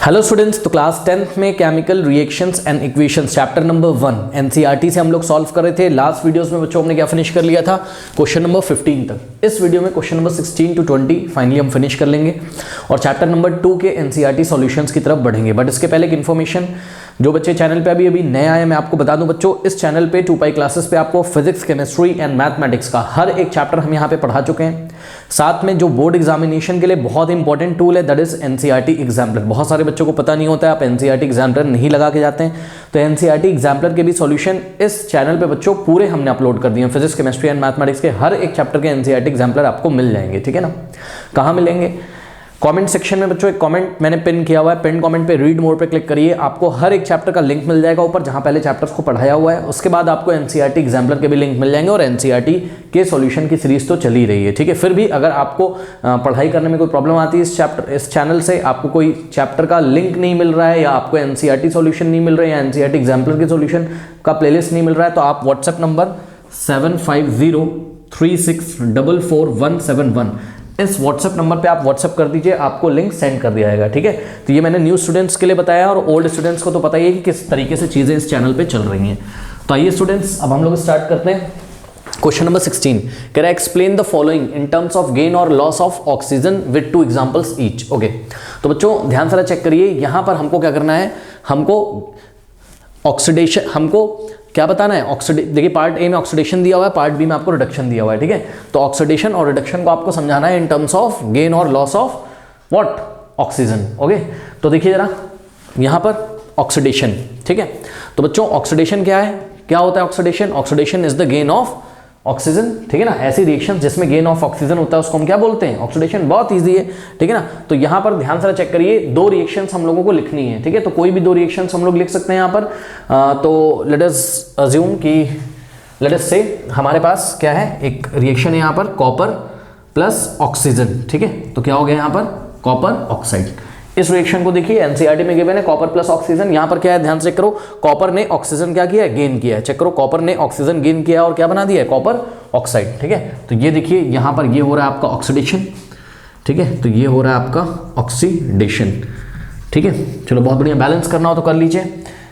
Hello students, तो class 10th में chemical reactions and equations chapter number 1 NCERT से हम लोग सॉल्व कर रहे थे। लास्ट वीडियोस में बच्चों हमने क्या फिनिश कर लिया था, क्वेश्चन नंबर 15 तक। इस वीडियो में क्वेश्चन नंबर 16 to 20 फाइनली हम फिनिश कर लेंगे और चैप्टर नंबर 2 के एनसीईआरटी सॉल्यूशंस की तरफ बढ़ेंगे। बट इसके पहले एक इन्फॉर्मेशन, जो बच्चे चैनल पे अभी नए आए, मैं आपको बता दूं बच्चों, इस चैनल पे 2 पाई क्लासेस पे आपको फिजिक्स, केमिस्ट्री एंड मैथमेटिक्स का हर एक चैप्टर हम यहाँ पे पढ़ा चुके हैं। साथ में जो बोर्ड एग्जामिनेशन के लिए बहुत इंपॉर्टेंट टूल है, दैट इज एनसीईआरटी एग्जाम्पलर। बहुत सारे बच्चों को पता नहीं होता है, आप एनसीईआरटी एग्जाम्पलर नहीं लगा के जाते हैं, तो एनसीईआरटी एग्जाम्पलर के भी सॉल्यूशन इस चैनल पे बच्चों पूरे हमने अपलोड कर दिए हैं। फिजिक्स, केमिस्ट्री एंड मैथमेटिक्स के हर एक चैप्टर के एनसीईआरटी एग्जाम्पलर आपको मिल जाएंगे, ठीक है ना। कहाँ मिलेंगे? कमेंट सेक्शन में बच्चों एक कमेंट मैंने पिन किया हुआ है, पिन कमेंट पे रीड मोर पे क्लिक करिए, आपको हर एक चैप्टर का लिंक मिल जाएगा ऊपर, जहां पहले चैप्टर्स को पढ़ाया हुआ है। उसके बाद आपको एनसीईआरटी एग्जाम्पलर के भी लिंक मिल जाएंगे और एनसीईआरटी के सॉल्यूशन की सीरीज तो चल ही रही है, ठीक है। फिर भी अगर आपको पढ़ाई करने में कोई प्रॉब्लम आती है इस चैनल से, आपको कोई चैप्टर का लिंक नहीं मिल रहा है, या आपको एनसीईआरटी सॉल्यूशन नहीं मिल रहा है, या एनसीईआरटी एग्जाम्पलर के सॉल्यूशन का प्लेलिस्ट नहीं मिल रहा है, तो आप व्हाट्सएप नंबर 7503644171 इस व्हाट्सएप नंबर पे आप व्हाट्सएप कर दीजिए, आपको लिंक सेंड कर दिया जाएगा, ठीक है। तो ये मैंने न्यू स्टूडेंट्स के लिए बताया और ओल्ड स्टूडेंट्स को तो पता ही है कि किस तरीके से चीज़ें इस चैनल पे चल रही हैं। तो आइए स्टूडेंट्स, अब हम लोग स्टार्ट करते हैं। क्वेश्चन नंबर 16 कह रहा है explain the following in terms of gain और loss of oxygen with 2 examples each. Okay, तो बच्चों ध्यान से चेक करिए, यहाँ पर हमको क्या करना है, हमको ऑक्सीडेशन, हमको क्या बताना है। देखिए पार्ट ए में ऑक्सीडेशन दिया हुआ है, पार्ट बी में आपको रिडक्शन दिया हुआ है, ठीक है। तो ऑक्सीडेशन और रिडक्शन को आपको समझाना है इन टर्म्स ऑफ गेन और loss of what, oxygen. Okay, तो देखिए जरा यहाँ पर ऑक्सीडेशन, ठीक है। तो बच्चों ऑक्सीडेशन क्या है, क्या होता है oxidation? Oxidation is the gain of oxygen, ठीक है ना। ऐसी रिएक्शन जिसमें गेन ऑफ ऑक्सीजन होता है उसको हम क्या बोलते हैं? ऑक्सीडेशन। बहुत इजी है, ठीक है ना। तो यहाँ पर ध्यान से चेक करिए, 2 रिएक्शंस हम लोगों को लिखनी है, ठीक है। तो कोई भी 2 रिएक्शंस हम लोग लिख सकते हैं यहाँ पर। तो लेट अस अज्यूम कि लेट अस से हमारे पास क्या है, एक रिएक्शन है यहाँ पर कॉपर प्लस ऑक्सीजन, ठीक है। तो क्या हो गया यहाँ पर, कॉपर ऑक्साइड। इस रिएक्शन को देखिए एनसीईआरटी में गिवन है कॉपर प्लस ऑक्सीजन। यहाँ पर क्या है, ध्यान से चेक करो, कॉपर ने ऑक्सीजन क्या किया है, गेन किया है। चेक करो, कॉपर ने ऑक्सीजन गेन किया और क्या बना दिया है, कॉपर ऑक्साइड, ठीक है। तो ये देखिए यहाँ पर ये हो रहा है आपका ऑक्सीडेशन, ठीक है। तो ये हो रहा है आपका ऑक्सीडेशन, ठीक है। चलो बहुत बढ़िया, बैलेंस करना हो तो कर लीजिए।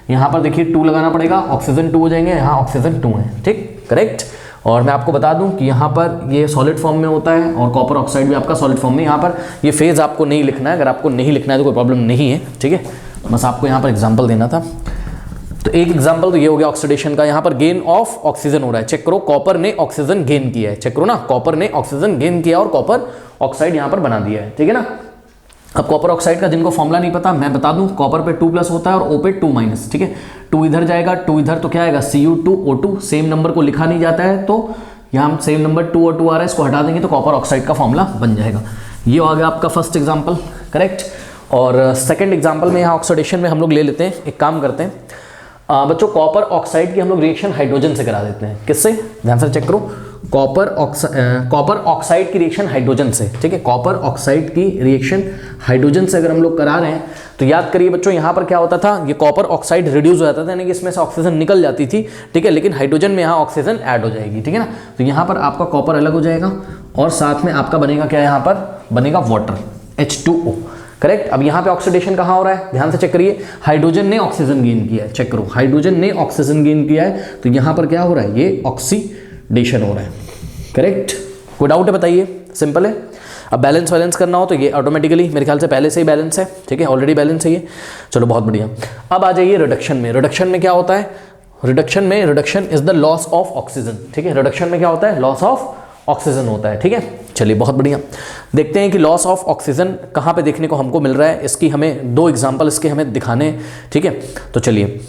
यहाँ पर देखिए 2 लगाना पड़ेगा, ऑक्सीजन 2 हो जाएंगे, यहाँ ऑक्सीजन 2 है, ठीक, करेक्ट। और मैं आपको बता दूं कि यहाँ पर ये सॉलिड फॉर्म में होता है और कॉपर ऑक्साइड भी आपका सॉलिड फॉर्म में। यहाँ पर ये फेज आपको नहीं लिखना है, अगर आपको नहीं लिखना है तो कोई प्रॉब्लम नहीं है, ठीक है। बस आपको यहाँ पर एग्जांपल देना था। तो एक एग्जांपल तो ये हो गया ऑक्सीडेशन का। यहाँ पर गेन ऑफ ऑक्सीजन हो रहा है, चेक करो, कॉपर ने ऑक्सीजन गेन किया है, चेक करो ना, कॉपर ने ऑक्सीजन गेन किया और कॉपर ऑक्साइड यहाँ पर बना दिया है, ठीक है ना। अब कॉपर ऑक्साइड का जिनको फॉर्मूला नहीं पता, मैं बता दूं, कॉपर पे 2+ होता है और O पे 2-, ठीक है। 2 इधर जाएगा, 2 इधर, तो क्या आएगा, Cu2O2। सेम नंबर को लिखा नहीं जाता है, तो यहाँ सेम नंबर 2 और 2 आ रहा है, इसको हटा देंगे तो कॉपर ऑक्साइड का फॉर्मूला बन जाएगा। ये आ गया आपका फर्स्ट एग्जाम्पल, करेक्ट। और सेकंड एग्जाम्पल में यहाँ ऑक्सीडेशन में हम लोग ले लेते हैं, एक काम करते हैं बच्चों, कॉपर ऑक्साइड की हम लोग रिएक्शन हाइड्रोजन से करा देते हैं। किससे? ध्यान से चेक करो, कॉपर ऑक्साइड की रिएक्शन हाइड्रोजन से, ठीक है। कॉपर ऑक्साइड की रिएक्शन हाइड्रोजन से अगर हम लोग करा रहे हैं तो याद करिए बच्चों, यहाँ पर क्या होता था, ये कॉपर ऑक्साइड रिड्यूस हो जाता था, यानी कि इसमें से ऑक्सीजन निकल जाती थी, ठीक है, लेकिन हाइड्रोजन में यहाँ ऑक्सीजन ऐड हो जाएगी, ठीक है ना। तो यहाँ पर आपका कॉपर अलग हो जाएगा और साथ में आपका बनेगा क्या, यहाँ पर बनेगा वाटर, H2O, करेक्ट। अब यहाँ पे ऑक्सीडेशन कहाँ हो रहा है, ध्यान से चेक करिए, हाइड्रोजन ने ऑक्सीजन गेन किया है, चेक करो, हाइड्रोजन ने ऑक्सीजन गेन किया है, तो यहाँ पर क्या हो रहा है, ये ऑक्सीडेशन हो रहा है, करेक्ट। कोई डाउट है बताइए, सिंपल है। अब बैलेंस करना हो तो ये ऑटोमेटिकली मेरे ख्याल से पहले से ही बैलेंस है, ठीक है, ऑलरेडी बैलेंस है ये। चलो बहुत बढ़िया। अब आ जाइए रिडक्शन में। रिडक्शन में क्या होता है, reduction is the loss of oxygen, ठीक है। रिडक्शन में क्या होता है, लॉस ऑफ ऑक्सीजन होता है, ठीक है। चलिए बहुत बढ़िया, देखते हैं कि लॉस ऑफ ऑक्सीजन कहाँ पे देखने को हमको मिल रहा है। इसकी हमें 2 एग्जाम्पल इसके हमें दिखाने हैं, ठीक है। तो चलिए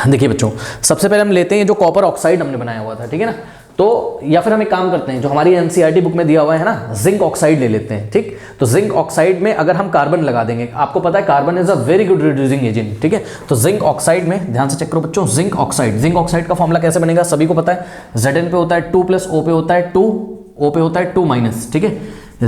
देखिए बच्चों, सबसे पहले हम लेते हैं जो कॉपर ऑक्साइड हमने बनाया हुआ था, ठीक है ना। तो या फिर हम एक काम करते हैं, जो हमारी एनसीईआरटी बुक में दिया हुआ है ना, जिंक ऑक्साइड ले लेते हैं, ठीक। तो जिंक ऑक्साइड में अगर हम कार्बन लगा देंगे, आपको पता है carbon is a very good reducing agent, ठीक है। तो जिंक ऑक्साइड में ध्यान से चेक करो बच्चों, जिंक ऑक्साइड का फॉर्मूला कैसे बनेगा, सभी को पता है, Zn पे होता है 2+, O पे होता है 2, O पे होता है 2-, ठीक है।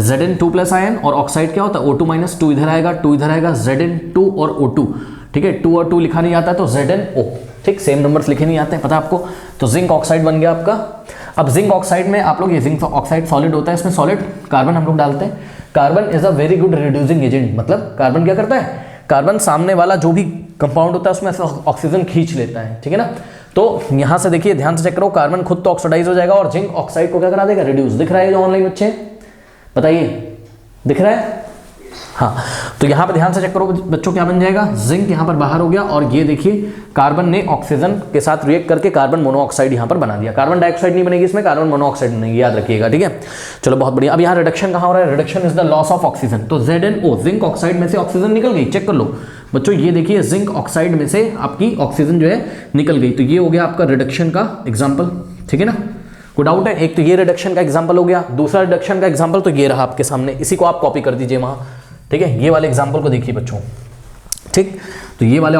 Zn 2+ आयन और ऑक्साइड क्या होता है, O2-, 2 इधर आएगा, 2 इधर आएगा, Zn2 और O2, ठीक है। 2 और 2 लिखा नहीं आता है तो ZnO, ठीक, सेम नंबर्स लिखे नहीं आते हैं, पता है आपको। तो जिंक ऑक्साइड बन गया आपका। अब जिंक ऑक्साइड में आप लोग, ये जिंक ऑक्साइड सॉलिड होता है, इसमें सॉलिड कार्बन हम लोग डालते हैं, carbon is a very good reducing agent, मतलब कार्बन क्या करता है, कार्बन सामने वाला जो भी कंपाउंड होता है उसमें से ऑक्सीजन खींच लेता है, ठीक है ना। तो यहां से देखिए ध्यान से चेक करो, कार्बन खुद तो ऑक्सीडाइज हो जाएगा और जिंक ऑक्साइड को क्या करा देगा, रिड्यूस। दिख रहा है जो ऑनलाइन बच्चे, बताइए दिख रहा है, हाँ। तो यहाँ पर ध्यान से चेक करो बच्चों, क्या बन जाएगा, जिंक यहाँ पर बाहर हो गया और ये देखिए कार्बन ने ऑक्सीजन के साथ रिएक्ट करके कार्बन मोनोऑक्साइड यहाँ पर बना दिया। कार्बन डाइऑक्साइड नहीं बनेगी इसमें, कार्बन मोनोऑक्साइड बनेगी, याद रखिएगा, ठीक है। चलो बहुत बढ़िया। अब यहाँ रिडक्शन कहाँ हो रहा है, reduction is the loss of oxygen. तो ZnO जिंक ऑक्साइड में से ऑक्सीजन निकल गई, चेक कर लो बच्चों, ये देखिए जिंक ऑक्साइड में से आपकी ऑक्सीजन जो है निकल गई। तो ये हो गया आपका रिडक्शन का एग्जाम्पल, ठीक है ना। कोई डाउट है, एक तो ये रिडक्शन का एग्जाम्पल हो गया, दूसरा रिडक्शन का एग्जाम्पल तो ये रहा आपके सामने, इसी को आप कॉपी कर दीजिए वहाँ, ठीक है। ये वाले एग्जाम्पल को देखिए बच्चों, ठीक। तो ये वाले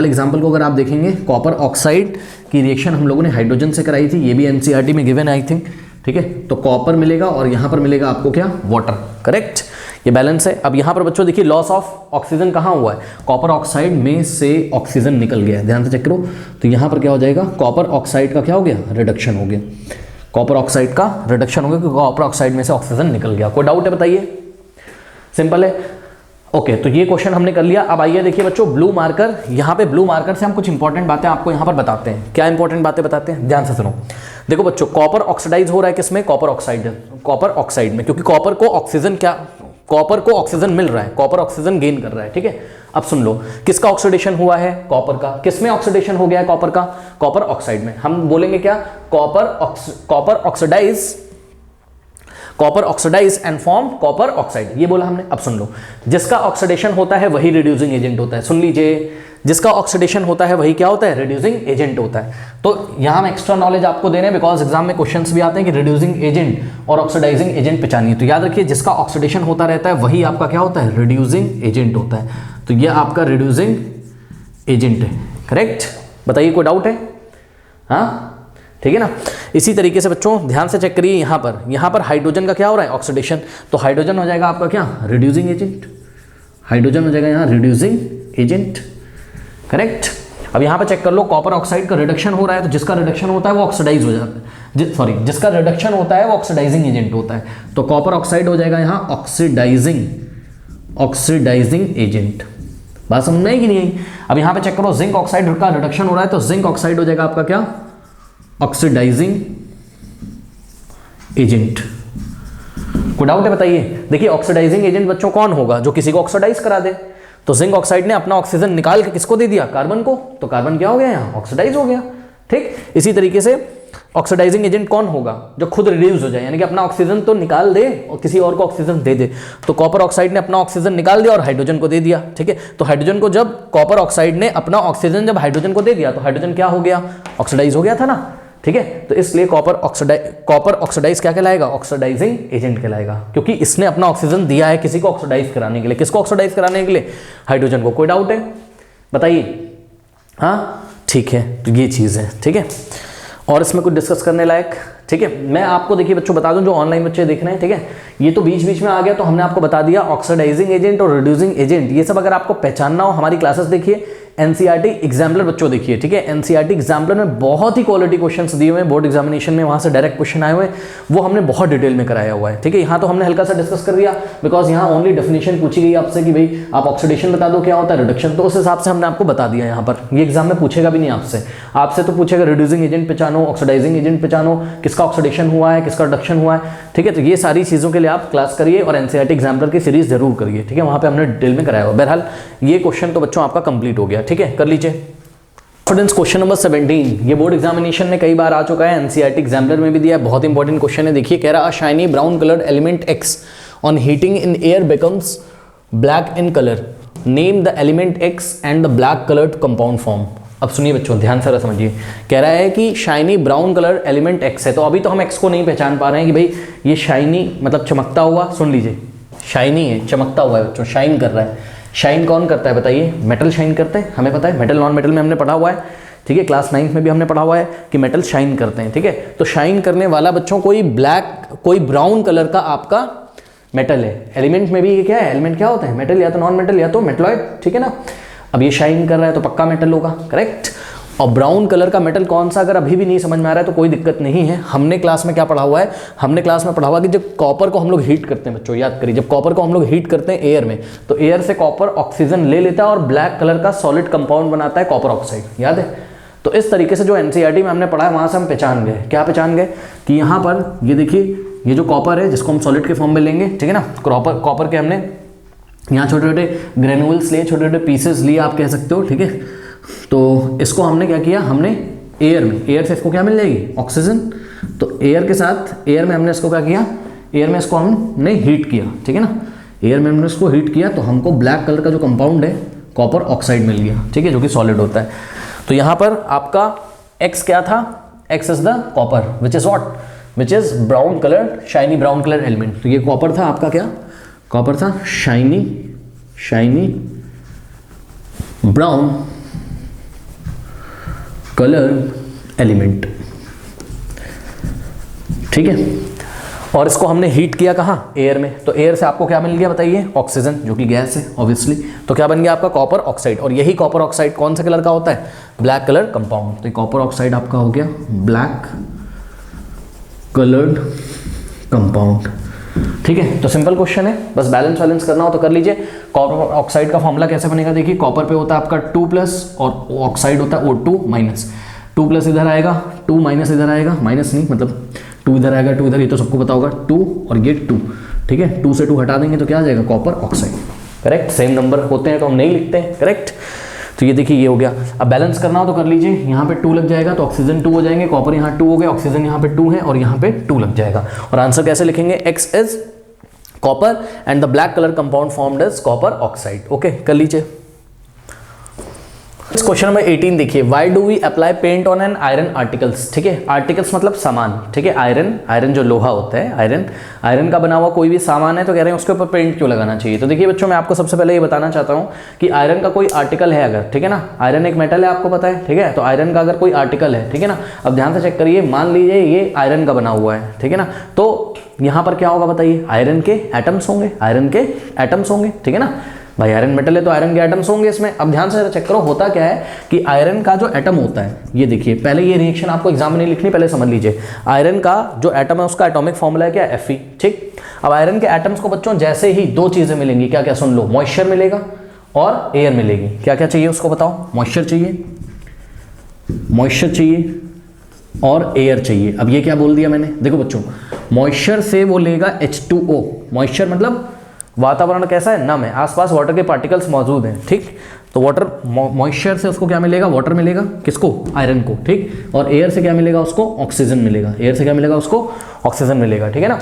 एग्जाम्पल को अगर आप देखेंगे, कॉपर ऑक्साइड की रिएक्शन हम लोगों ने हाइड्रोजन से कराई थी, ये भी एनसीईआरटी में गिवन है आई थिंक, ठीक है। तो कॉपर मिलेगा और यहाँ पर मिलेगा आपको क्या, वाटर, करेक्ट, ये बैलेंस है। अब यहाँ पर बच्चों देखिए लॉस ऑफ ऑक्सीजन कहाँ हुआ है, कॉपर ऑक्साइड में से ऑक्सीजन निकल गया है, ध्यान से चेक करो। तो यहाँ पर क्या हो जाएगा, कॉपर ऑक्साइड का क्या हो गया, रिडक्शन हो गया, कॉपर ऑक्साइड का रिडक्शन हो गया क्योंकि कॉपर ऑक्साइड में से ऑक्सीजन निकल गया। कोई डाउट है बताइए, सिंपल है, ओके। तो ये क्वेश्चन हमने कर लिया। अब आइए देखिए बच्चों ब्लू मार्कर, यहाँ पे ब्लू मार्कर से हम कुछ इंपॉर्टेंट बातें आपको यहाँ पर बताते हैं। क्या इंपॉर्टेंट बातें बताते हैं, ध्यान से सुनो। देखो बच्चों, कॉपर ऑक्सीडाइज हो रहा है किसमें, कॉपर ऑक्साइड में, क्योंकि कॉपर को ऑक्सीजन मिल रहा है, कॉपर ऑक्सीजन गेन कर रहा है, ठीक है। अब सुन लो, किसका ऑक्सीडेशन हुआ है, कॉपर का। किसमें ऑक्सीडेशन हो गया है कॉपर का, कॉपर ऑक्साइड में। हम बोलेंगे क्या, copper oxidise and form copper oxide, ये बोला हमने। अब सुन लो, जिसका ऑक्सीडेशन होता है वही रिड्यूसिंग एजेंट होता है, सुन लीजिए, जिसका ऑक्सीडेशन होता है वही क्या होता है, रिड्यूसिंग एजेंट होता है। तो यहां हम एक्स्ट्रा नॉलेज आपको दे रहे हैं बिकॉज एग्जाम में क्वेश्चंस भी आते हैं कि रिड्यूसिंग एजेंट और ऑक्सीडाइजिंग एजेंट पहचानिए। तो याद रखिए, जिसका ऑक्सीडेशन होता रहता है वही आपका क्या होता है, रिड्यूसिंग एजेंट होता है। तो ये आपका रिड्यूसिंग एजेंट है, करेक्ट। बताइए कोई डाउट है, हाँ, ठीक है ना। इसी तरीके से बच्चों ध्यान से चेक करिए, यहाँ पर हाइड्रोजन का क्या हो रहा है, ऑक्सीडेशन। तो हाइड्रोजन हो जाएगा आपका क्या, रिड्यूसिंग एजेंट, हाइड्रोजन हो जाएगा यहाँ रिड्यूसिंग एजेंट, करेक्ट। अब यहाँ पे चेक कर लो, कॉपर ऑक्साइड का रिडक्शन हो रहा है, तो जिसका रिडक्शन होता है वो ऑक्सीडाइज हो जाता है, जिसका रिडक्शन होता है वो ऑक्सीडाइजिंग एजेंट होता है। तो कॉपर ऑक्साइड हो जाएगा यहाँ ऑक्सीडाइजिंग एजेंट। बात समझ में आई कि नहीं आई। अब यहाँ पे चेक करो, जिंक ऑक्साइड का रिडक्शन हो रहा है, तो जिंक ऑक्साइड हो जाएगा आपका क्या, ऑक्सीडाइजिंग एजेंट। कोई डाउट है बताइए। देखिए ऑक्सीडाइजिंग एजेंट बच्चों कौन होगा, जो किसी को ऑक्सीडाइज करा दे। तो जिंक ऑक्साइड ने अपना ऑक्सीजन निकाल के किसको दे दिया, कार्बन को, तो कार्बन क्या हो गया यहाँ, ऑक्सीडाइज हो गया, ठीक। इसी तरीके से ऑक्सीडाइजिंग एजेंट कौन होगा, जो खुद रिड्यूस हो जाए, यानी कि अपना ऑक्सीजन तो निकाल दे और किसी और को ऑक्सीजन दे दे। तो कॉपर ऑक्साइड ने अपना ऑक्सीजन निकाल दिया और हाइड्रोजन को दे दिया, ठीक है। तो हाइड्रोजन को जब कॉपर ऑक्साइड ने अपना ऑक्सीजन जब हाइड्रोजन को दे दिया तो हाइड्रोजन क्या हो गया, ऑक्सीडाइज हो गया था ना, ठीक है। तो इसलिए कॉपर ऑक्सीडाइज क्या कहलाएगा, ऑक्सीडाइजिंग एजेंट कहलाएगा, क्योंकि इसने अपना ऑक्सीजन दिया है किसी को ऑक्सीडाइज कराने के लिए। किसको ऑक्सीडाइज कराने के लिए, हाइड्रोजन को। कोई डाउट है बताइए, हाँ, ठीक है। तो ये चीज़ है, ठीक है। और इसमें कुछ डिस्कस करने लायक, ठीक है। मैं आपको देखिए बच्चों बता दूं, जो ऑनलाइन बच्चे देख रहे हैं, ठीक है, ये तो बीच बीच में आ गया, तो हमने आपको बता दिया ऑक्सीडाइजिंग एजेंट और रिड्यूसिंग एजेंट, ये सब अगर आपको पहचानना हो, हमारी क्लासेस देखिए, एनसीईआरटी एग्जाम्पलर बच्चों देखिए, ठीक है। एनसीईआरटी एग्जाम्पलर में बहुत ही क्वालिटी क्वेश्चंस दिए हुए हैं, बोर्ड एग्जामिनेशन में वहां से डायरेक्ट क्वेश्चन आए हुए हैं, वो हमने बहुत डिटेल में कराया हुआ है, ठीक है। यहाँ तो हमने हल्का सा डिस्कस कर दिया बिकॉज यहाँ ओनली डेफिनेशन पूछी गई आपसे कि भाई आप ऑक्सीडेशन बता दो क्या होता है, रिडक्शन, तो उस हिसाब से हमने आपको बता दिया। यहाँ पर ये एग्जाम में पूछेगा भी नहीं आपसे तो पूछेगा रिड्यूसिंग एजेंट पहचानो, ऑक्सीडाइजिंग एजेंट पहचानो, किसका ऑक्सीडेशन हुआ है, किसका रिडक्शन हुआ है, ठीक है। तो ये सारी चीज़ों के लिए आप क्लास करिए और एनसीईआरटी एग्जाम्पलर की सीरीज जरूर करिए, ठीक है। वहाँ पे हमने डिटेल में कराया हुआ। बहरहाल ये क्वेश्चन तो बच्चों आपका कंप्लीट हो गया, ठीक है, कर लीजिए। स्टूडेंट्स क्वेश्चन नंबर 17, ये बोर्ड एग्जामिनेशन में कई बार आ चुका है, एनसीईआरटी एग्जाम्पलर में भी दिया है, बहुत इंपॉर्टेंट क्वेश्चन है। देखिए कह रहा shiny brown coloured element x on heating in air becomes black in colour, name the element x and the black coloured compound form. अब सुनिए बच्चों, ध्यान से समझिए, कह रहा है कि shiny brown colour element x है, तो अभी तो हम एक्स को नहीं पहचान पा रहे हैं कि भाई ये शाइनी मतलब चमकता हुआ, सुन लीजिए, शाइनी है, चमकता हुआ है बच्चों, शाइन कर रहा है। शाइन कौन करता है बताइए, मेटल शाइन करते हैं, हमें पता है, मेटल नॉन मेटल में हमने पढ़ा हुआ है, ठीक है। क्लास 9 में भी हमने पढ़ा हुआ है कि मेटल शाइन करते हैं, ठीक है। तो शाइन करने वाला बच्चों कोई ब्राउन कलर का आपका मेटल है। एलिमेंट में भी ये क्या है, एलिमेंट क्या होता है, मेटल या तो नॉन मेटल या तो मेटलॉइड, ठीक है ना। अब ये शाइन कर रहा है तो पक्का मेटल होगा, करेक्ट। और ब्राउन कलर का मेटल कौन सा, अगर अभी भी नहीं समझ में आ रहा है तो कोई दिक्कत नहीं है। हमने क्लास में क्या पढ़ा हुआ है, हमने क्लास में पढ़ा हुआ कि जब कॉपर को हम लोग हीट करते हैं बच्चों, याद करिए, जब कॉपर को हम लोग हीट करते हैं एयर में, तो एयर से कॉपर ऑक्सीजन ले लेता है और ब्लैक कलर का सॉलिड कंपाउंड बनाता है कॉपर ऑक्साइड, याद है। तो इस तरीके से जो एनसीईआरटी में हमने पढ़ा है वहां से हम पहचान गए, क्या पहचान गए कि यहाँ पर ये देखिए, ये जो कॉपर है जिसको हम सॉलिड के फॉर्म में लेंगे, ठीक है ना, कॉपर के हमने यहाँ छोटे छोटे ग्रेनुअल्स लिए, छोटे छोटे पीसेस लिए आप कह सकते हो, ठीक है। तो इसको हमने क्या किया, हमने एयर से इसको क्या मिल जाएगी, ऑक्सीजन। तो एयर के साथ, एयर में हमने इसको क्या किया, एयर में इसको हमने हीट किया, ठीक है ना, एयर में हमने इसको हीट किया तो हमको ब्लैक कलर का जो कंपाउंड है कॉपर ऑक्साइड मिल गया, ठीक है, जो कि सॉलिड होता है। तो यहाँ पर आपका एक्स क्या था, x is the copper which is what, which is brown colour, shiny brown colour element. तो ये कॉपर था आपका, क्या कॉपर था, शाइनी ब्राउन कलर एलिमेंट, ठीक है। और इसको हमने हीट किया कहाँ, एयर में। तो एयर से आपको क्या मिल गया बताइए, ऑक्सीजन, जो कि गैस है ऑब्वियसली। तो क्या बन गया आपका कॉपर ऑक्साइड। और यही कॉपर ऑक्साइड कौन से कलर का होता है, ब्लैक कलर कंपाउंड। तो कॉपर ऑक्साइड आपका हो गया ब्लैक कलर्ड कंपाउंड, ठीक है। तो सिंपल क्वेश्चन है, बस बैलेंस करना हो तो कर लीजिए। कॉपर ऑक्साइड का फॉर्मूला कैसे बनेगा, देखिए, कॉपर पे होता है आपका 2+ और ऑक्साइड होता है O2-। 2+ इधर आएगा, 2- इधर आएगा, माइनस नहीं मतलब 2 इधर आएगा, 2 इधर, ये तो सबको पता होगा, 2 और ये 2, ठीक है। 2 से 2 हटा देंगे तो क्या आ जाएगा, copper oxide, correct. Same number होते हैं तो हम नहीं लिखते हैं, करेक्ट। तो ये देखिए, ये हो गया। अब बैलेंस करना हो तो कर लीजिए, यहाँ पे 2 लग जाएगा तो ऑक्सीजन 2 हो जाएंगे, कॉपर यहाँ 2 हो गया, ऑक्सीजन यहाँ पे 2 है और यहाँ पे 2 लग जाएगा। और आंसर कैसे लिखेंगे, x is copper and the black colour compound formed as copper oxide. Okay, कर लीजिए। क्वेश्चन नंबर 18 देखिए, why do we apply paint on an iron articles, ठीक है। आर्टिकल्स मतलब सामान, ठीक है। आयरन जो लोहा होता है, आयरन का बना हुआ कोई भी सामान है तो कह रहे हैं उसके ऊपर पेंट क्यों लगाना चाहिए। तो देखिए बच्चों, मैं आपको सबसे पहले ये बताना चाहता हूँ कि आयरन का कोई आर्टिकल है अगर, ठीक है ना, आयरन एक मेटल है आपको पता है, ठीक है। तो आयरन का अगर कोई आर्टिकल है, ठीक है ना, अब ध्यान से चेक करिए, मान लीजिए ये आयरन का बना हुआ है, ठीक है ना, तो यहाँ पर क्या होगा बताइए, आयरन के एटम्स होंगे, ठीक है ना। भाई आयरन मेटल है तो आयरन के एटम्स होंगे इसमें। अब ध्यान से चेक करो, होता क्या है कि आयरन का जो एटम होता है, ये देखिए, पहले ये रिएक्शन आपको एग्जाम में नहीं लिखनी, पहले समझ लीजिए। आयरन का जो एटम है उसका एटॉमिक फॉर्मूला है क्या, Fe, ठीक। अब आयरन के एटम्स को बच्चों जैसे ही 2 चीजें मिलेंगी, क्या क्या सुन लो, मॉइस्चर मिलेगा और एयर मिलेगी। क्या क्या चाहिए उसको बताओ, मॉइस्चर चाहिए और एयर चाहिए। अब ये क्या बोल दिया मैंने, देखो बच्चों, मॉइस्चर से वो लेगा H2O। मॉइस्चर मतलब वातावरण कैसा है, नम है, आसपास वाटर के पार्टिकल्स मौजूद हैं, ठीक। तो वाटर, मॉइस्चर से उसको क्या मिलेगा, वाटर मिलेगा, किसको, आयरन को, ठीक। और एयर से क्या मिलेगा उसको, ऑक्सीजन मिलेगा, ऑक्सीजन मिलेगा, ठीक है ना।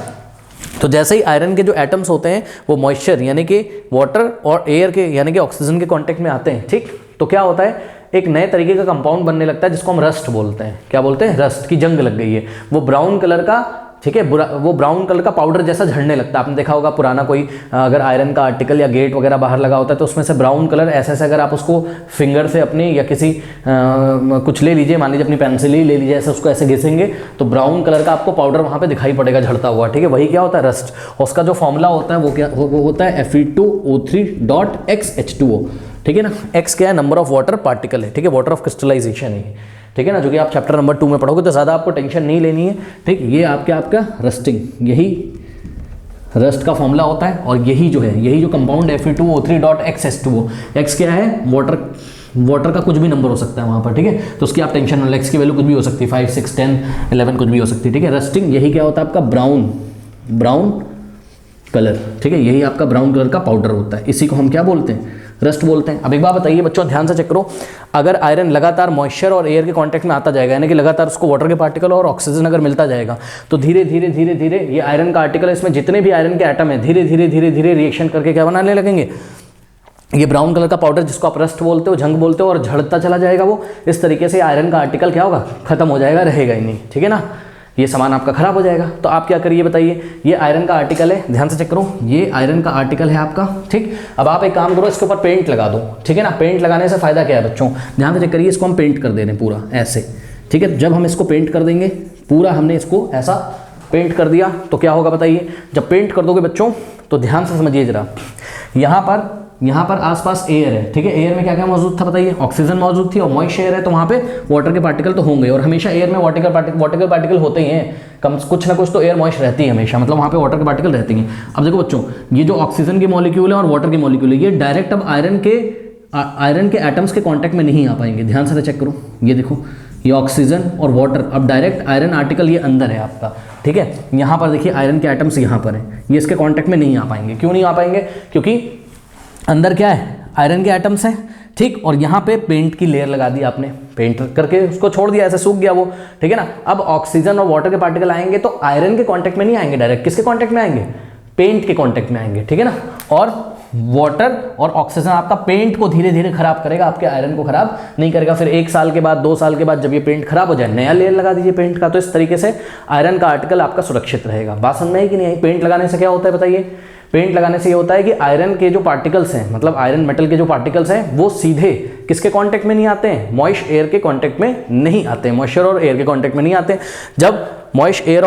तो जैसे ही आयरन के जो एटम्स होते हैं वो मॉइस्चर यानी कि वाटर और एयर के यानी कि ऑक्सीजन के कांटेक्ट में आते हैं, ठीक। तो क्या होता है, एक नए तरीके का कंपाउंड बनने लगता है जिसको हम रस्ट बोलते हैं। क्या बोलते हैं, रस्ट की जंग लग गई है, वो ब्राउन कलर का, ठीक है, वो ब्राउन कलर का पाउडर जैसा झड़ने लगता है। आपने देखा होगा पुराना कोई अगर आयरन का आर्टिकल या गेट वगैरह बाहर लगा होता है तो उसमें से ब्राउन कलर ऐसे ऐसे, अगर आप उसको फिंगर से अपने या किसी कुछ ले लीजिए, मान लीजिए अपनी पेंसिल ही ले लीजिए, ऐसे उसको ऐसे घिसेंगे तो ब्राउन कलर का आपको पाउडर वहाँ पे दिखाई पड़ेगा झड़ता हुआ, ठीक है। वही क्या होता है, रस्ट। उसका जो फॉर्मूला होता है वो होता है Fe2O3.XH2O, ठीक है ना। एक्स क्या है, नंबर ऑफ वाटर पार्टिकल है, ठीक है, वाटर ऑफ क्रिस्टलाइजेशन है, ठीक है ना, जो कि आप चैप्टर नंबर 2 में पढ़ोगे तो ज़्यादा आपको टेंशन नहीं लेनी है, ठीक। ये आपका रस्टिंग, यही रस्ट का फॉर्मूला होता है। और यही जो कंपाउंड है Fe2O3.XH2O, एक्स क्या है, वाटर का कुछ भी नंबर हो सकता है वहाँ पर, ठीक है। तो उसकी आप टेंशन न, एक्स की वैल्यू कुछ भी हो सकती है, 5, 6, 10, 11 कुछ भी हो सकती है, ठीक है। रस्टिंग यही क्या होता है आपका, ब्राउन कलर, ठीक है, यही आपका ब्राउन कलर का पाउडर होता है, इसी को हम क्या बोलते हैं, रस्ट बोलते हैं। अब एक बात बताइए बच्चों, ध्यान से चेक करो, अगर आयरन लगातार मॉइस्चर और एयर के कांटेक्ट में आता जाएगा, यानी कि लगातार उसको वाटर के पार्टिकल और ऑक्सीजन अगर मिलता जाएगा, तो धीरे धीरे ये आयरन का आर्टिकल, इसमें जितने भी आयरन के एटम है धीरे धीरे रिएक्शन करके क्या बनाने लगेंगे, ये ब्राउन कलर का पाउडर जिसको आप रस्ट बोलते हो, झंग बोलते हो, और झड़ता चला जाएगा वो। इस तरीके से आयरन का आर्टिकल क्या होगा, खत्म हो जाएगा, रहेगा ही नहीं, ठीक है ना, ये सामान आपका खराब हो जाएगा। तो आप क्या करिए बताइए, ये आयरन का आर्टिकल है, ध्यान से चेक करो, ये आयरन का आर्टिकल है आपका, ठीक। अब आप एक काम करो, इसके ऊपर पेंट लगा दो, ठीक है ना। पेंट लगाने से फायदा क्या है बच्चों, ध्यान से चेक करिए, इसको हम पेंट कर दे रहे हैं पूरा ऐसे, ठीक है। जब हम इसको पेंट कर देंगे पूरा, हमने इसको ऐसा पेंट कर दिया तो क्या होगा बताइए, जब पेंट कर दोगे बच्चों तो ध्यान से समझिए जरा, यहाँ पर यहाँ पर आसपास एयर है, ठीक है, एयर में क्या क्या मौजूद था बताइए, ऑक्सीजन मौजूद थी और मॉइस्ट एयर है तो वहाँ पे वाटर के पार्टिकल तो होंगे, और हमेशा एयर में वाटर के पार्टिकल होते ही हैं, कम कुछ ना कुछ तो एयर मॉइस्ट रहती है हमेशा, मतलब वहाँ पे वाटर के पार्टिकल रहते हैं। अब देखो बच्चों, ये जो ऑक्सीजन के मॉलिक्यूल है और वाटर के मॉलिक्यूल है, ये डायरेक्ट अब आयरन के एटम्स के कॉन्टैक्ट में नहीं आ पाएंगे। ध्यान से चेक करो, ये देखो, ये ऑक्सीजन और वाटर, अब डायरेक्ट आयरन आर्टिकल ये अंदर है आपका, ठीक है, यहाँ पर देखिए आयरन के एटम्स यहाँ पर हैं, ये इसके कांटेक्ट में नहीं आ पाएंगे। क्यों नहीं आ पाएंगे? क्योंकि अंदर क्या है, आयरन के एटम्स हैं, ठीक, और यहाँ पे पेंट की लेयर लगा दी आपने, पेंट करके उसको छोड़ दिया, ऐसे सूख गया वो, ठीक है ना। अब ऑक्सीजन और वाटर के पार्टिकल आएंगे तो आयरन के कांटेक्ट में नहीं आएंगे, डायरेक्ट किसके कांटेक्ट में आएंगे, पेंट के कांटेक्ट में आएंगे, ठीक है ना। और वाटर और ऑक्सीजन आपका पेंट को धीरे धीरे खराब करेगा, आपके आयरन को खराब नहीं करेगा। फिर 1 साल के बाद, 2 साल के बाद जब ये पेंट खराब हो जाए, नया लेयर लगा दीजिए पेंट का, तो इस तरीके से आयरन का आर्टिकल आपका सुरक्षित रहेगा। बात समझ में आई कि नहीं आई? पेंट लगाने से क्या होता है बताइए? पेंट लगाने से ये होता है कि आयरन के जो पार्टिकल्स हैं, मतलब आयरन मेटल के जो पार्टिकल्स हैं, वो सीधे किसके कांटेक्ट में नहीं आते हैं, मॉइस्ट एयर के कांटेक्ट में नहीं आते हैं, मॉइस्चर और एयर के कांटेक्ट में नहीं आते। जब मॉइस्चर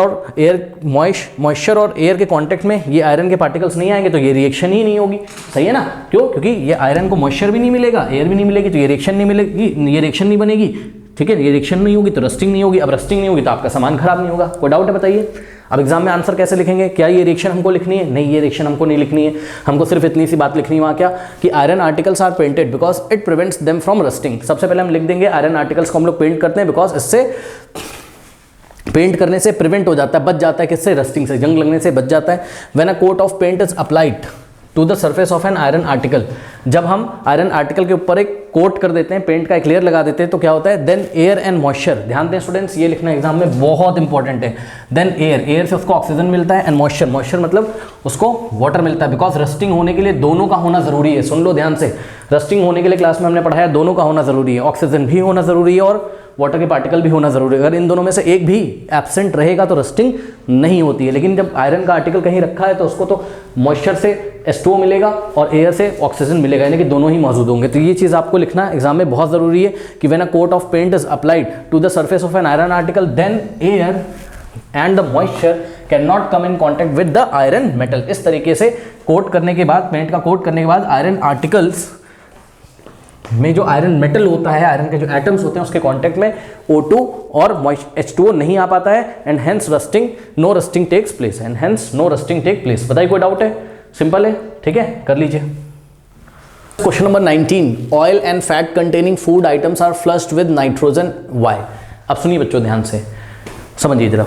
और एयर के कांटेक्ट में ये आयरन के पार्टिकल्स नहीं आएंगे तो ये रिएक्शन ही नहीं होगी, सही है ना। क्यों? क्योंकि ये आयरन को मॉइस्चर भी नहीं मिलेगा, एयर भी नहीं मिलेगी, तो ये रिएक्शन नहीं मिलेगी, ये रिएक्शन नहीं बनेगी, ठीक है, ये रिएक्शन नहीं होगी तो रस्टिंग नहीं होगी। अब रस्टिंग नहीं होगी तो आपका सामान खराब नहीं होगा। कोई डाउट है बताइए? अब एग्जाम में आंसर कैसे लिखेंगे? क्या ये रिएक्शन हमको लिखनी है? नहीं, ये रिएक्शन हमको नहीं लिखनी है, हमको सिर्फ इतनी सी बात लिखनी है वहाँ, क्या कि iron articles are painted because it prevents them from rusting. सबसे पहले हम लिख देंगे आयरन आर्टिकल्स को हम लोग पेंट करते हैं बिकॉज इससे पेंट करने से प्रिवेंट हो जाता है, बच जाता है, किससे? रस्टिंग से, जंग लगने से बच जाता है। When a coat of paint is applied to the surface of an iron article, जब हम आयरन आर्टिकल के ऊपर एक कोट कर देते हैं, पेंट का एक लेयर लगा देते हैं, तो क्या होता है? देन एयर एंड मॉइस्चर, ध्यान दें स्टूडेंट्स, ये लिखना एग्जाम में बहुत इंपॉर्टेंट है। देन एयर से उसको ऑक्सीजन मिलता है, एंड मॉइस्चर मतलब उसको वाटर मिलता है, बिकॉज रस्टिंग होने के लिए दोनों का होना जरूरी है। सुन लो ध्यान से, रस्टिंग होने के लिए क्लास में हमने पढ़ाया दोनों का होना जरूरी है, ऑक्सीजन भी होना जरूरी है और वाटर के पार्टिकल भी होना जरूरी है। अगर इन दोनों में से एक भी एब्सेंट रहेगा तो रस्टिंग नहीं होती है। लेकिन जब आयरन का आर्टिकल कहीं रखा है तो उसको तो मॉइस्चर से H2O मिलेगा और एयर से ऑक्सीजन मिलेगा, यानी कि दोनों ही मौजूद होंगे। तो ये चीज़ आपको लिखना एग्जाम में बहुत ज़रूरी है कि when a coat of paint is applied to the surface of an iron article, then air and the moisture can not come in contact with the iron metal. इस तरीके से कोट करने के बाद, पेंट का कोट करने के बाद, आयरन आर्टिकल्स में जो आयरन मेटल होता है, आयरन के जो एटम्स होते हैं, उसके कांटेक्ट में O2 और H2O नहीं आ पाता है, and hence no rusting takes place, and hence no rusting take place. बताइए कोई डाउट है? सिंपल है, ठीक है, कर लीजिए। Question number 19, oil and fat containing food items are flushed with nitrogen, why? अब सुनिए बच्चों, ध्यान से समझिए जरा।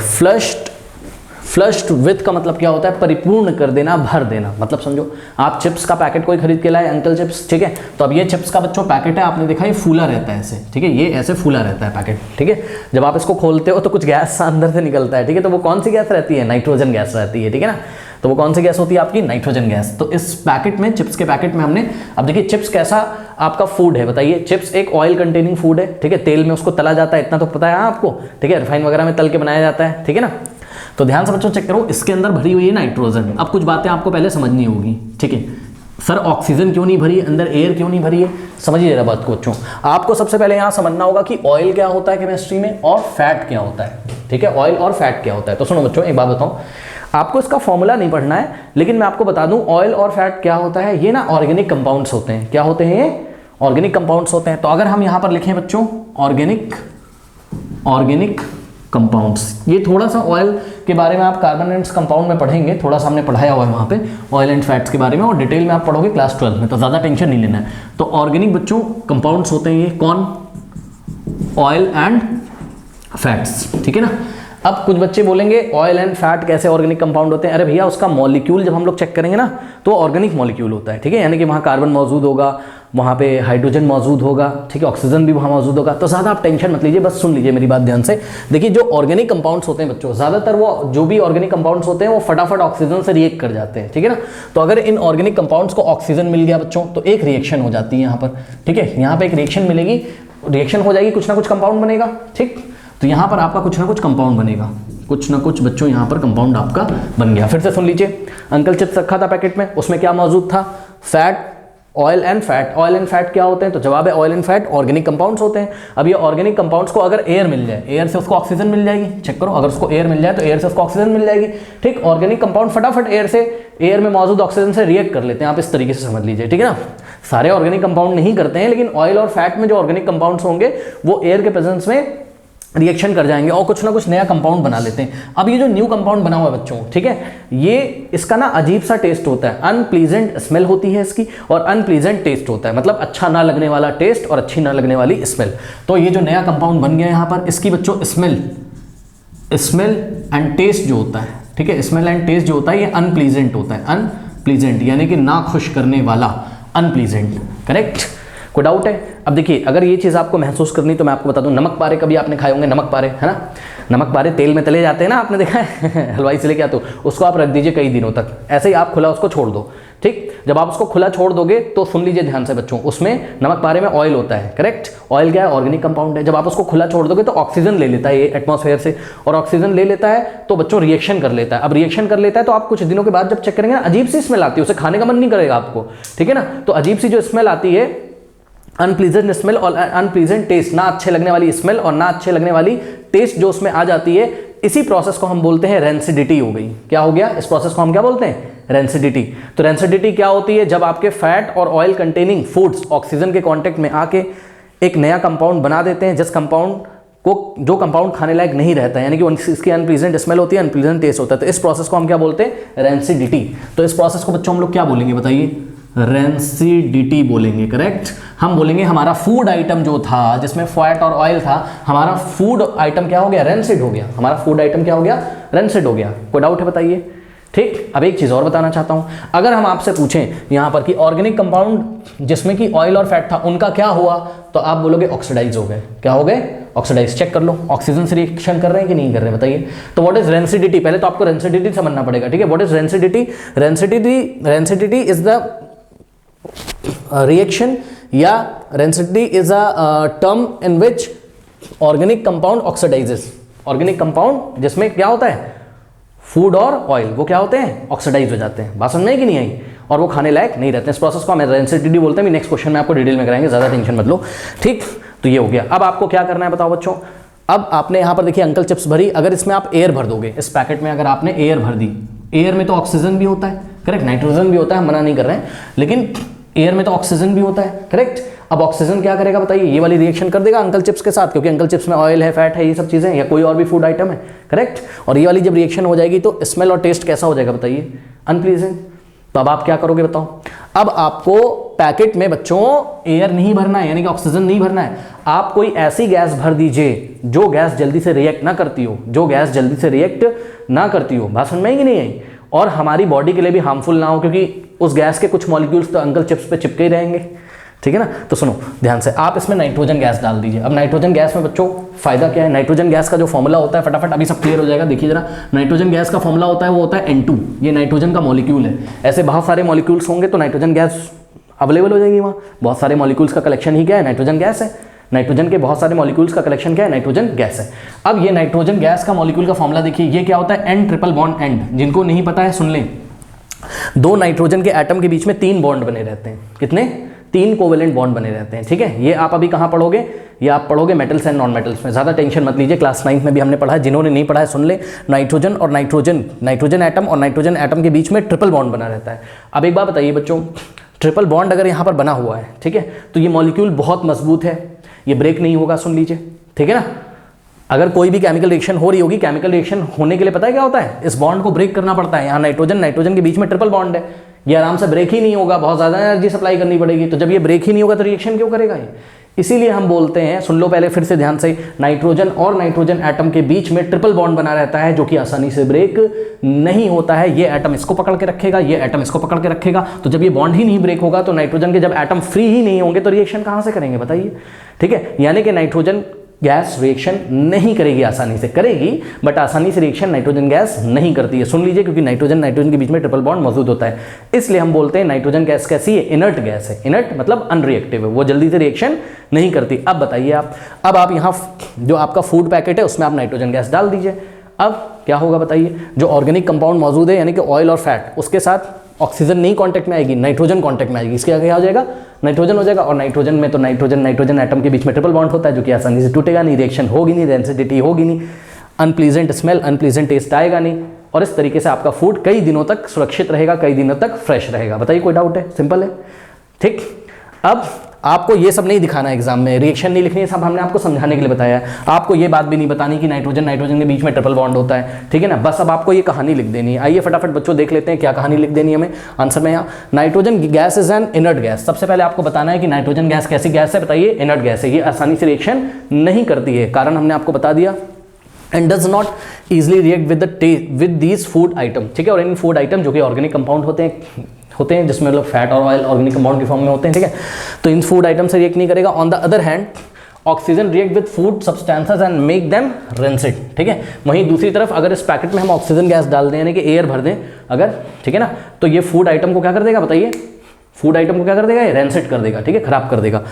फ्लश्ड विथ का मतलब क्या होता है? परिपूर्ण कर देना, भर देना। मतलब समझो, आप चिप्स का पैकेट कोई खरीद के लाए, अंकल चिप्स, ठीक है, तो अब ये चिप्स का बच्चों पैकेट है, आपने देखा ये फूला रहता है ऐसे, ठीक है, ये ऐसे फूला रहता है पैकेट, ठीक है। जब आप इसको खोलते हो तो कुछ गैस अंदर से निकलता है, ठीक है, तो वो कौन सी गैस रहती है? नाइट्रोजन गैस रहती है, ठीक है ना। तो वो कौन सी गैस होती है आपकी? Nitrogen gas. तो इस पैकेट में, चिप्स के पैकेट में हमने, अब देखिए चिप्स कैसा आपका फूड है बताइए? चिप्स एक ऑयल कंटेनिंग फूड है, ठीक है, तेल में उसको तला जाता है, इतना तो पता है आपको, ठीक है, रिफाइन वगैरह में तल के बनाया जाता है, ठीक है ना। तो ध्यान से बच्चों चेक करो, इसके अंदर भरी हुई है नाइट्रोजन। अब कुछ बातें आपको पहले समझनी होगी, ठीक है। सर ऑक्सीजन क्यों नहीं भरी है अंदर, एयर क्यों नहीं भरी है? समझिए जरा बात को बच्चों। आपको सबसे पहले यहाँ समझना होगा कि ऑयल क्या होता है केमिस्ट्री में और फैट क्या होता है, ठीक है, ऑयल और फैट क्या होता है। तो सुनो बच्चों, एक बात बताऊं, आपको इसका फॉर्मूला नहीं पढ़ना है, लेकिन मैं आपको बता दूं ऑयल और फैट क्या होता है। ये ना ऑर्गेनिक कंपाउंड्स होते हैं। क्या होते हैं ये? ऑर्गेनिक कंपाउंड्स होते हैं। तो अगर हम यहाँ पर लिखें बच्चों ऑर्गेनिक कंपाउंड्स, ये थोड़ा सा ऑयल के बारे में आप कार्बन एंड कंपाउंड में पढ़ेंगे, थोड़ा सा हमने पढ़ाया हुआ है वहाँ पे ऑयल एंड फैट्स के बारे में, और डिटेल में आप पढ़ोगे क्लास 12 में, तो ज़्यादा टेंशन नहीं लेना है। तो ऑर्गेनिक बच्चों कंपाउंड्स होते हैं ये, कौन? ऑयल एंड फैट्स, ठीक है ना। अब कुछ बच्चे बोलेंगे ऑयल एंड फैट कैसे ऑर्गेनिक कंपाउंड होते हैं? अरे भैया, उसका मॉलिक्यूल जब हम लोग चेक करेंगे ना तो ऑर्गेनिक मॉलिक्यूल होता है, ठीक है, यानी कि वहाँ कार्बन मौजूद होगा, वहाँ पे हाइड्रोजन मौजूद होगा, ठीक है, ऑक्सीजन भी वहाँ मौजूद होगा। तो ज़्यादा आप टेंशन मत लीजिए, बस सुन लीजिए मेरी बात ध्यान से। देखिए जो ऑर्गेनिक कंपाउंड्स होते हैं बच्चों, ज़्यादातर वो जो भी ऑर्गेनिक कंपाउंड्स होते हैं वो फटाफट ऑक्सीजन से रिएक्ट कर जाते हैं, ठीक है ना। तो अगर इन ऑर्गेनिक कंपाउंड्स को ऑक्सीजन मिल गया बच्चों तो एक रिएक्शन हो जाती है यहाँ पर, ठीक है, यहाँ पर एक रिएक्शन मिलेगी, रिएक्शन हो जाएगी, कुछ ना कुछ कंपाउंड बनेगा, ठीक। तो यहाँ पर आपका कुछ ना कुछ कंपाउंड बनेगा, कुछ ना कुछ बच्चों यहाँ पर कंपाउंड आपका बन गया। फिर से सुन लीजिए, अंकल चिप्स रखा था पैकेट में, उसमें क्या मौजूद था? Fat oil and fat. Oil and fat क्या होते हैं? तो जवाब है oil and fat organic compounds होते हैं। अब ये ऑर्गेनिक कंपाउंड्स को अगर एयर मिल जाए, एयर से उसको ऑक्सीजन मिल जाएगी, चेक करो, अगर उसको एयर मिल जाए तो एयर से उसको ऑक्सीजन मिल जाएगी, ठीक। ऑर्गेनिक कंपाउंड फटाफट एयर में मौजूद ऑक्सीजन से रिएक्ट कर लेते हैं, आप इस तरीके से समझ लीजिए, ठीक है ना। सारे ऑर्गेनिक कंपाउंड नहीं करते हैं, लेकिन ऑयल और फैट में जो ऑर्गेनिक कंपाउंड्स होंगे वो एयर के प्रेजेंस में रिएक्शन कर जाएंगे और कुछ ना कुछ नया कंपाउंड बना लेते हैं। अब ये जो न्यू कंपाउंड बना हुआ है बच्चों, ठीक है, ये इसका ना अजीब सा टेस्ट होता है, अनप्लीजेंट स्मेल होती है इसकी और अनप्लीजेंट टेस्ट होता है, मतलब अच्छा ना लगने वाला टेस्ट और अच्छी ना लगने वाली स्मेल। तो ये जो नया कंपाउंड बन गया यहाँ पर, इसकी बच्चों स्मेल एंड टेस्ट जो होता है, ठीक है, स्मेल एंड टेस्ट जो होता है ये अनप्लीजेंट होता है, अनप्लीजेंट यानी कि ना खुश करने वाला, अनप्लीजेंट, करेक्ट। कोई डाउट है? अब देखिए, अगर ये चीज़ आपको महसूस करनी तो मैं आपको बता दूं, नमक पारे कभी आपने खाए होंगे, नमक पारे, है ना, नमक पारे तेल में तले जाते हैं ना, आपने देखा है हलवाई से लेके आते हो, उसको आप रख दीजिए कई दिनों तक, ऐसे ही आप खुला उसको छोड़ दो, ठीक। जब आप उसको खुला छोड़ दोगे तो सुन लीजिए ध्यान से बच्चों, उसमें नमक पारे में ऑयल होता है, करेक्ट। ऑयल क्या है? ऑर्गेनिक कंपाउंड है। जब आप उसको खुला छोड़ दोगे तो ऑक्सीजन ले लेता है ये एटमॉस्फेयर से, और ऑक्सीजन ले लेता है तो बच्चों रिएक्शन कर लेता है। अब रिएक्शन कर लेता है तो आप कुछ दिनों के बाद जब चेक करेंगे ना, अजीब सी स्मेल आती है, उसे खाने का मन नहीं करेगा आपको, ठीक है ना। तो अजीब सी जो स्मेल आती है, अनप्लीजेंट स्मेल और अनप्लीजेंट टेस्ट, ना अच्छे लगने वाली स्मेल और ना अच्छे लगने वाली टेस्ट जो उसमें आ जाती है, इसी प्रोसेस को हम बोलते हैं रेंसिडिटी हो गई। क्या हो गया? इस प्रोसेस को हम क्या बोलते हैं? रेंसिडिटी। तो रेंसिडिटी क्या होती है? जब आपके फैट और ऑयल कंटेनिंग फूड्स ऑक्सीजन के कांटेक्ट में आके एक नया कंपाउंड बना देते हैं, जिस कंपाउंड को, जो कंपाउंड खाने लायक नहीं रहता है, यानी कि इसकी अनप्लीजेंट स्मेल होती है, अनप्लीजेंट टेस्ट होता है, तो इस प्रोसेस को हम क्या बोलते हैं? रेंसिडिटी। तो इस प्रोसेस को बच्चों हम लोग क्या बोलेंगे बताइए? रेंसिडिटी बोलेंगे, करेक्ट। हम बोलेंगे हमारा फूड आइटम जो था जिसमें फैट और ऑयल था, हमारा फूड आइटम क्या हो गया? रेंसिड हो गया। हमारा फूड आइटम क्या हो गया? रेंसिड हो गया। कोई डाउट है बताइए, ठीक। अब एक चीज और बताना चाहता हूं, अगर हम आपसे पूछें यहां पर कि ऑर्गेनिक कंपाउंड जिसमें कि ऑयल और फैट था, उनका क्या हुआ, तो आप बोलोगे ऑक्सीडाइज हो गए। क्या हो गए? ऑक्सीडाइज। चेक कर लो ऑक्सीजन से रिएक्शन कर रहे हैं कि नहीं कर रहे हैं, बताइए। तो व्हाट इज रेंसिडिटी? पहले तो आपको रेंसिडिटी समझना पड़ेगा, ठीक है। What is rancidity? Rancidity is the reaction या rancidity is a term in which organic compound oxidises. Organic compound जिसमें क्या होता है? फूड और ऑयल, वो क्या होते हैं? ऑक्सीडाइज हो जाते हैं। बात समझ में आई कि नहीं आई? और वो खाने लायक नहीं रहते हैं। इस प्रोसेस को हम रेंसिडिटी बोलते हैं। नेक्स्ट क्वेश्चन में आपको डिटेल में कराएंगे, ज्यादा टेंशन मत लो, ठीक। तो ये हो गया। अब आपको क्या करना है बताओ बच्चों। अब आपने यहां पर देखिए अंकल चिप्स भरी, अगर इसमें आप एयर भर दोगे, इस पैकेट में अगर आपने एयर भर दी, एयर में तो ऑक्सीजन भी होता है, करेक्ट, नाइट्रोजन भी होता है, हम मना नहीं कर रहे हैं, लेकिन एयर में तो ऑक्सीजन भी होता है, करेक्ट। अब ऑक्सीजन क्या करेगा बताइए? ये वाली रिएक्शन कर देगा अंकल चिप्स के साथ, क्योंकि अंकल चिप्स में ऑयल है, फैट है, ये सब चीजें, या कोई और भी फूड आइटम है, करेक्ट। और ये वाली जब रिएक्शन हो जाएगी तो स्मेल और टेस्ट कैसा हो जाएगा बताइए? अनप्लीजेंट। तो अब आप क्या करोगे बताओ? अब आपको पैकेट में बच्चों एयर नहीं भरना है, यानी कि ऑक्सीजन नहीं भरना है, आप कोई ऐसी गैस भर दीजिए जो गैस जल्दी से रिएक्ट ना करती हो, जो गैस जल्दी से रिएक्ट ना करती हो। बात समझ में आई कि नहीं आई? और हमारी बॉडी के लिए भी हार्मफुल ना हो, क्योंकि उस गैस के कुछ मॉलिक्यूल्स तो अंकल चिप्स पे चिपके ही रहेंगे, ठीक है ना। तो सुनो ध्यान से, आप इसमें नाइट्रोजन गैस डाल दीजिए। अब नाइट्रोजन गैस में बच्चों फायदा क्या है? नाइट्रोजन गैस का जो फॉर्मूला होता है, फटाफट अभी सब क्लियर हो जाएगा, देखिए जरा। नाइट्रोजन गैस का फॉर्मूला होता है, वो होता है N2। ये नाइट्रोजन का मॉलिक्यूल है। ऐसे बहुत सारे मॉलिक्यूल्स होंगे तो नाइट्रोजन गैस अवेलेबल हो जाएगी वहाँ। बहुत सारे मॉलिक्यूल्स का कलेक्शन ही क्या है? नाइट्रोजन गैस है। नाइट्रोजन के बहुत सारे मॉलिक्यूल्स का कलेक्शन क्या है? नाइट्रोजन गैस है। अब ये नाइट्रोजन गैस का मॉलिक्यूल का फॉर्मूला देखिए, ये क्या होता है? N triple bond and. जिनको नहीं पता है सुन लें, दो नाइट्रोजन के एटम के बीच में 3 बॉन्ड बने रहते हैं। कितने? 3 कोवेलेंट बॉन्ड बने रहते हैं, ठीक है। ये आप अभी कहाँ पढ़ोगे? ये आप पढ़ोगे मेटल्स एंड नॉन मेटल्स में। ज़्यादा टेंशन मत लीजिए, क्लास 9th में भी हमने पढ़ा है। जिन्होंने नहीं पढ़ा है सुन ले, नाइट्रोजन और नाइट्रोजन एटम और नाइट्रोजन एटम के बीच में ट्रिपल बॉन्ड बना रहता है। अब एक बात बताइए बच्चों, ट्रिपल बॉन्ड अगर यहाँ पर बना हुआ है, ठीक है, तो ये मॉलिक्यूल बहुत मजबूत है, ये ब्रेक नहीं होगा, सुन लीजिए, ठीक है ना। अगर कोई भी केमिकल रिएक्शन हो रही होगी, केमिकल रिएक्शन होने के लिए पता है क्या होता है? इस बॉन्ड को ब्रेक करना पड़ता है। यहाँ नाइट्रोजन के बीच में ट्रिपल बॉन्ड है, ये आराम से ब्रेक ही नहीं होगा, बहुत ज़्यादा एनर्जी सप्लाई करनी पड़ेगी। तो जब ये ब्रेक ही नहीं होगा तो रिएक्शन क्यों करेगा ये? इसीलिए हम बोलते हैं, सुन लो पहले फिर से ध्यान से, नाइट्रोजन और नाइट्रोजन एटम के बीच में ट्रिपल बॉन्ड बना रहता है, जो कि आसानी से ब्रेक नहीं होता है। ये एटम इसको पकड़ के रखेगा, ये एटम इसको पकड़ के रखेगा। तो जब ये बॉन्ड ही नहीं ब्रेक होगा तो नाइट्रोजन के जब एटम फ्री ही नहीं होंगे तो रिएक्शन कहाँ से करेंगे बताइए, ठीक है। यानी कि नाइट्रोजन गैस रिएक्शन नहीं करेगी, आसानी से करेगी, बट आसानी से रिएक्शन नाइट्रोजन गैस नहीं करती है। सुन लीजिए, क्योंकि नाइट्रोजन के बीच में ट्रिपल बॉन्ड मौजूद होता है, इसलिए हम बोलते हैं नाइट्रोजन गैस कैसी है? इनर्ट गैस है। इनर्ट मतलब अनरिएक्टिव है, वो जल्दी से रिएक्शन नहीं करती। अब बताइए अब आप यहाँ जो आपका फूड पैकेट है उसमें आप नाइट्रोजन गैस डाल दीजिए। अब क्या होगा बताइए? जो ऑर्गेनिक कंपाउंड मौजूद है, यानी कि ऑयल और फैट, उसके साथ ऑक्सीजन नहीं कांटेक्ट में आएगी, नाइट्रोजन कांटेक्ट में आएगी, इसके क्या हो जाएगा, नाइट्रोजन हो जाएगा। और नाइट्रोजन में तो नाइट्रोजन एटम के बीच में ट्रिपल बॉन्ड होता है जो कि आसानी से टूटेगा नहीं, रिएक्शन होगी नहीं, रेंसिडिटी होगी नहीं, अनप्लीजेंट स्मेल, अनप्लीजेंट टेस्ट आएगा नहीं, और इस तरीके से आपका फूड कई दिनों तक सुरक्षित रहेगा, कई दिनों तक फ्रेश रहेगा। बताइए कोई डाउट है? सिंपल है, ठीक। अब आपको ये सब नहीं दिखाना है एग्जाम में, रिएक्शन नहीं लिखनी है, सब हमने आपको समझाने के लिए बताया है। आपको ये बात भी नहीं बतानी कि नाइट्रोजन के बीच में ट्रिपल बॉन्ड होता है, ठीक है ना। बस अब आपको ये कहानी लिख देनी है। आइए फटाफट बच्चों देख लेते हैं क्या कहानी लिख देनी है हमें आंसर में। यहाँ nitrogen gas is an inert gas. सबसे पहले आपको बताना है कि नाइट्रोजन गैस कैसी गैस है, बताइए। इनर्ट गैस है, ये आसानी से रिएक्शन नहीं करती है, कारण हमने आपको बता दिया। And does not easily react with these food item, ठीक है। और इन फूड आइटम जो कि ऑर्गेनिक कंपाउंड होते हैं जिसमें मतलब फैट और ऑयल ऑर्गेनिक कंपाउंड की फॉर्म में होते हैं, ठीक है। तो इन फूड आइटम से रिएक्ट नहीं करेगा। On the other hand oxygen react with food substances and make them rancid, ठीक है। वहीं दूसरी तरफ अगर इस पैकेट में हम ऑक्सीजन गैस डाल दें यानी कि एयर भर दें अगर, ठीक है ना, तो ये फूड आइटम को क्या कर देगा, बताइए। फूड आइटम को क्या कर देगा, ये रेंसिड कर देगा, ठीक है, खराब कर देगा।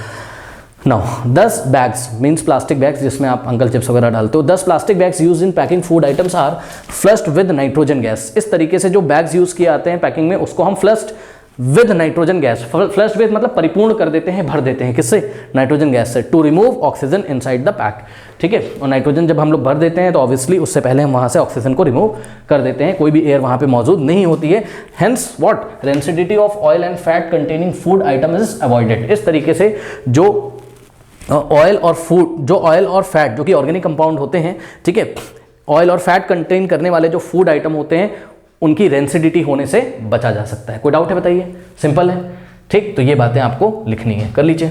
Now 10 bags means plastic bags जिसमें आप अंकल चिप्स वगैरह डालते हो, 10 plastic bags use in packing food items are flushed with nitrogen gas. इस तरीके से जो बैग्स यूज किए आते हैं पैकिंग में उसको हम flushed with nitrogen gas, flushed with मतलब परिपूर्ण कर देते हैं, भर देते हैं, किससे, नाइट्रोजन गैस से, to remove oxygen inside the pack, ठीक है। और नाइट्रोजन जब हम लोग भर देते हैं तो ऑब्वियसली उससे पहले हम वहां से ऑक्सीजन को रिमूव कर देते हैं, कोई भी एयर वहां पे मौजूद नहीं होती है। Hence what rancidity of oil and fat containing food item is avoided. इस तरीके से जो ऑयल और फैट जो कि ऑर्गेनिक कंपाउंड होते हैं, ठीक है, ऑयल और फैट कंटेन करने वाले जो फूड आइटम होते हैं उनकी रेंसिडिटी होने से बचा जा सकता है। कोई डाउट है, बताइए। सिंपल है, ठीक। तो ये बातें आपको लिखनी है, कर लीजिए।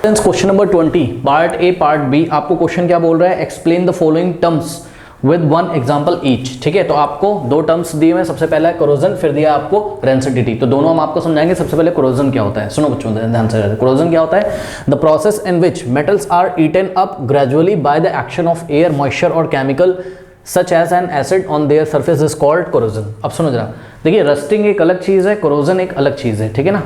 Question number 20 part A part B. आपको क्वेश्चन क्या बोल रहा है, explain the following terms with one example each, ठीक है। तो आपको 2 टर्म्स दिए हुए, सबसे पहला है कोरोजन, फिर दिया आपको रेंसिडिटी। तो दोनों हम आपको समझाएंगे। सबसे पहले कोरोजन क्या होता है, सुनो बच्चों ध्यान से। कोरोजन क्या होता है, the process in which metals are eaten up gradually by the action of air, moisture और chemical such as an acid on their surface is called corrosion. अब सुनो जरा, देखिए रस्टिंग एक अलग चीज है, कोरोजन एक अलग चीज है, ठीक है ना।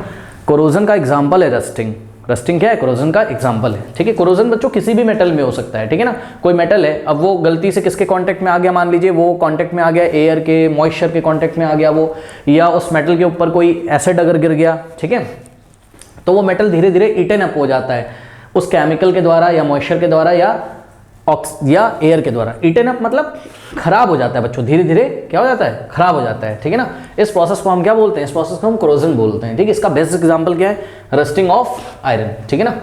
कोरोजन का एग्जाम्पल है रस्टिंग। रस्टिंग क्या है, कोरोजन का एग्जाम्पल है, ठीक है। कोरोजन बच्चों किसी भी मेटल में हो सकता है, ठीक है ना। कोई मेटल है, अब वो गलती से किसके कांटेक्ट में आ गया, मान लीजिए वो कांटेक्ट में आ गया एयर के, मॉइस्चर के कांटेक्ट में आ गया वो, या उस मेटल के ऊपर कोई एसिड अगर गिर गया, ठीक है, तो वो मेटल धीरे धीरे ईटन अप हो जाता है उस केमिकल के द्वारा या मॉइस्चर के द्वारा या एयर के द्वारा। ईटन अप मतलब खराब हो जाता है बच्चों, धीरे धीरे क्या हो जाता है, खराब हो जाता है, ठीक है ना। इस प्रोसेस को हम क्या बोलते हैं, इस प्रोसेस को हम कोरोजन बोलते हैं, ठीक है। इसका बेस्ट एग्जांपल क्या है, रस्टिंग ऑफ आयरन, ठीक है ना,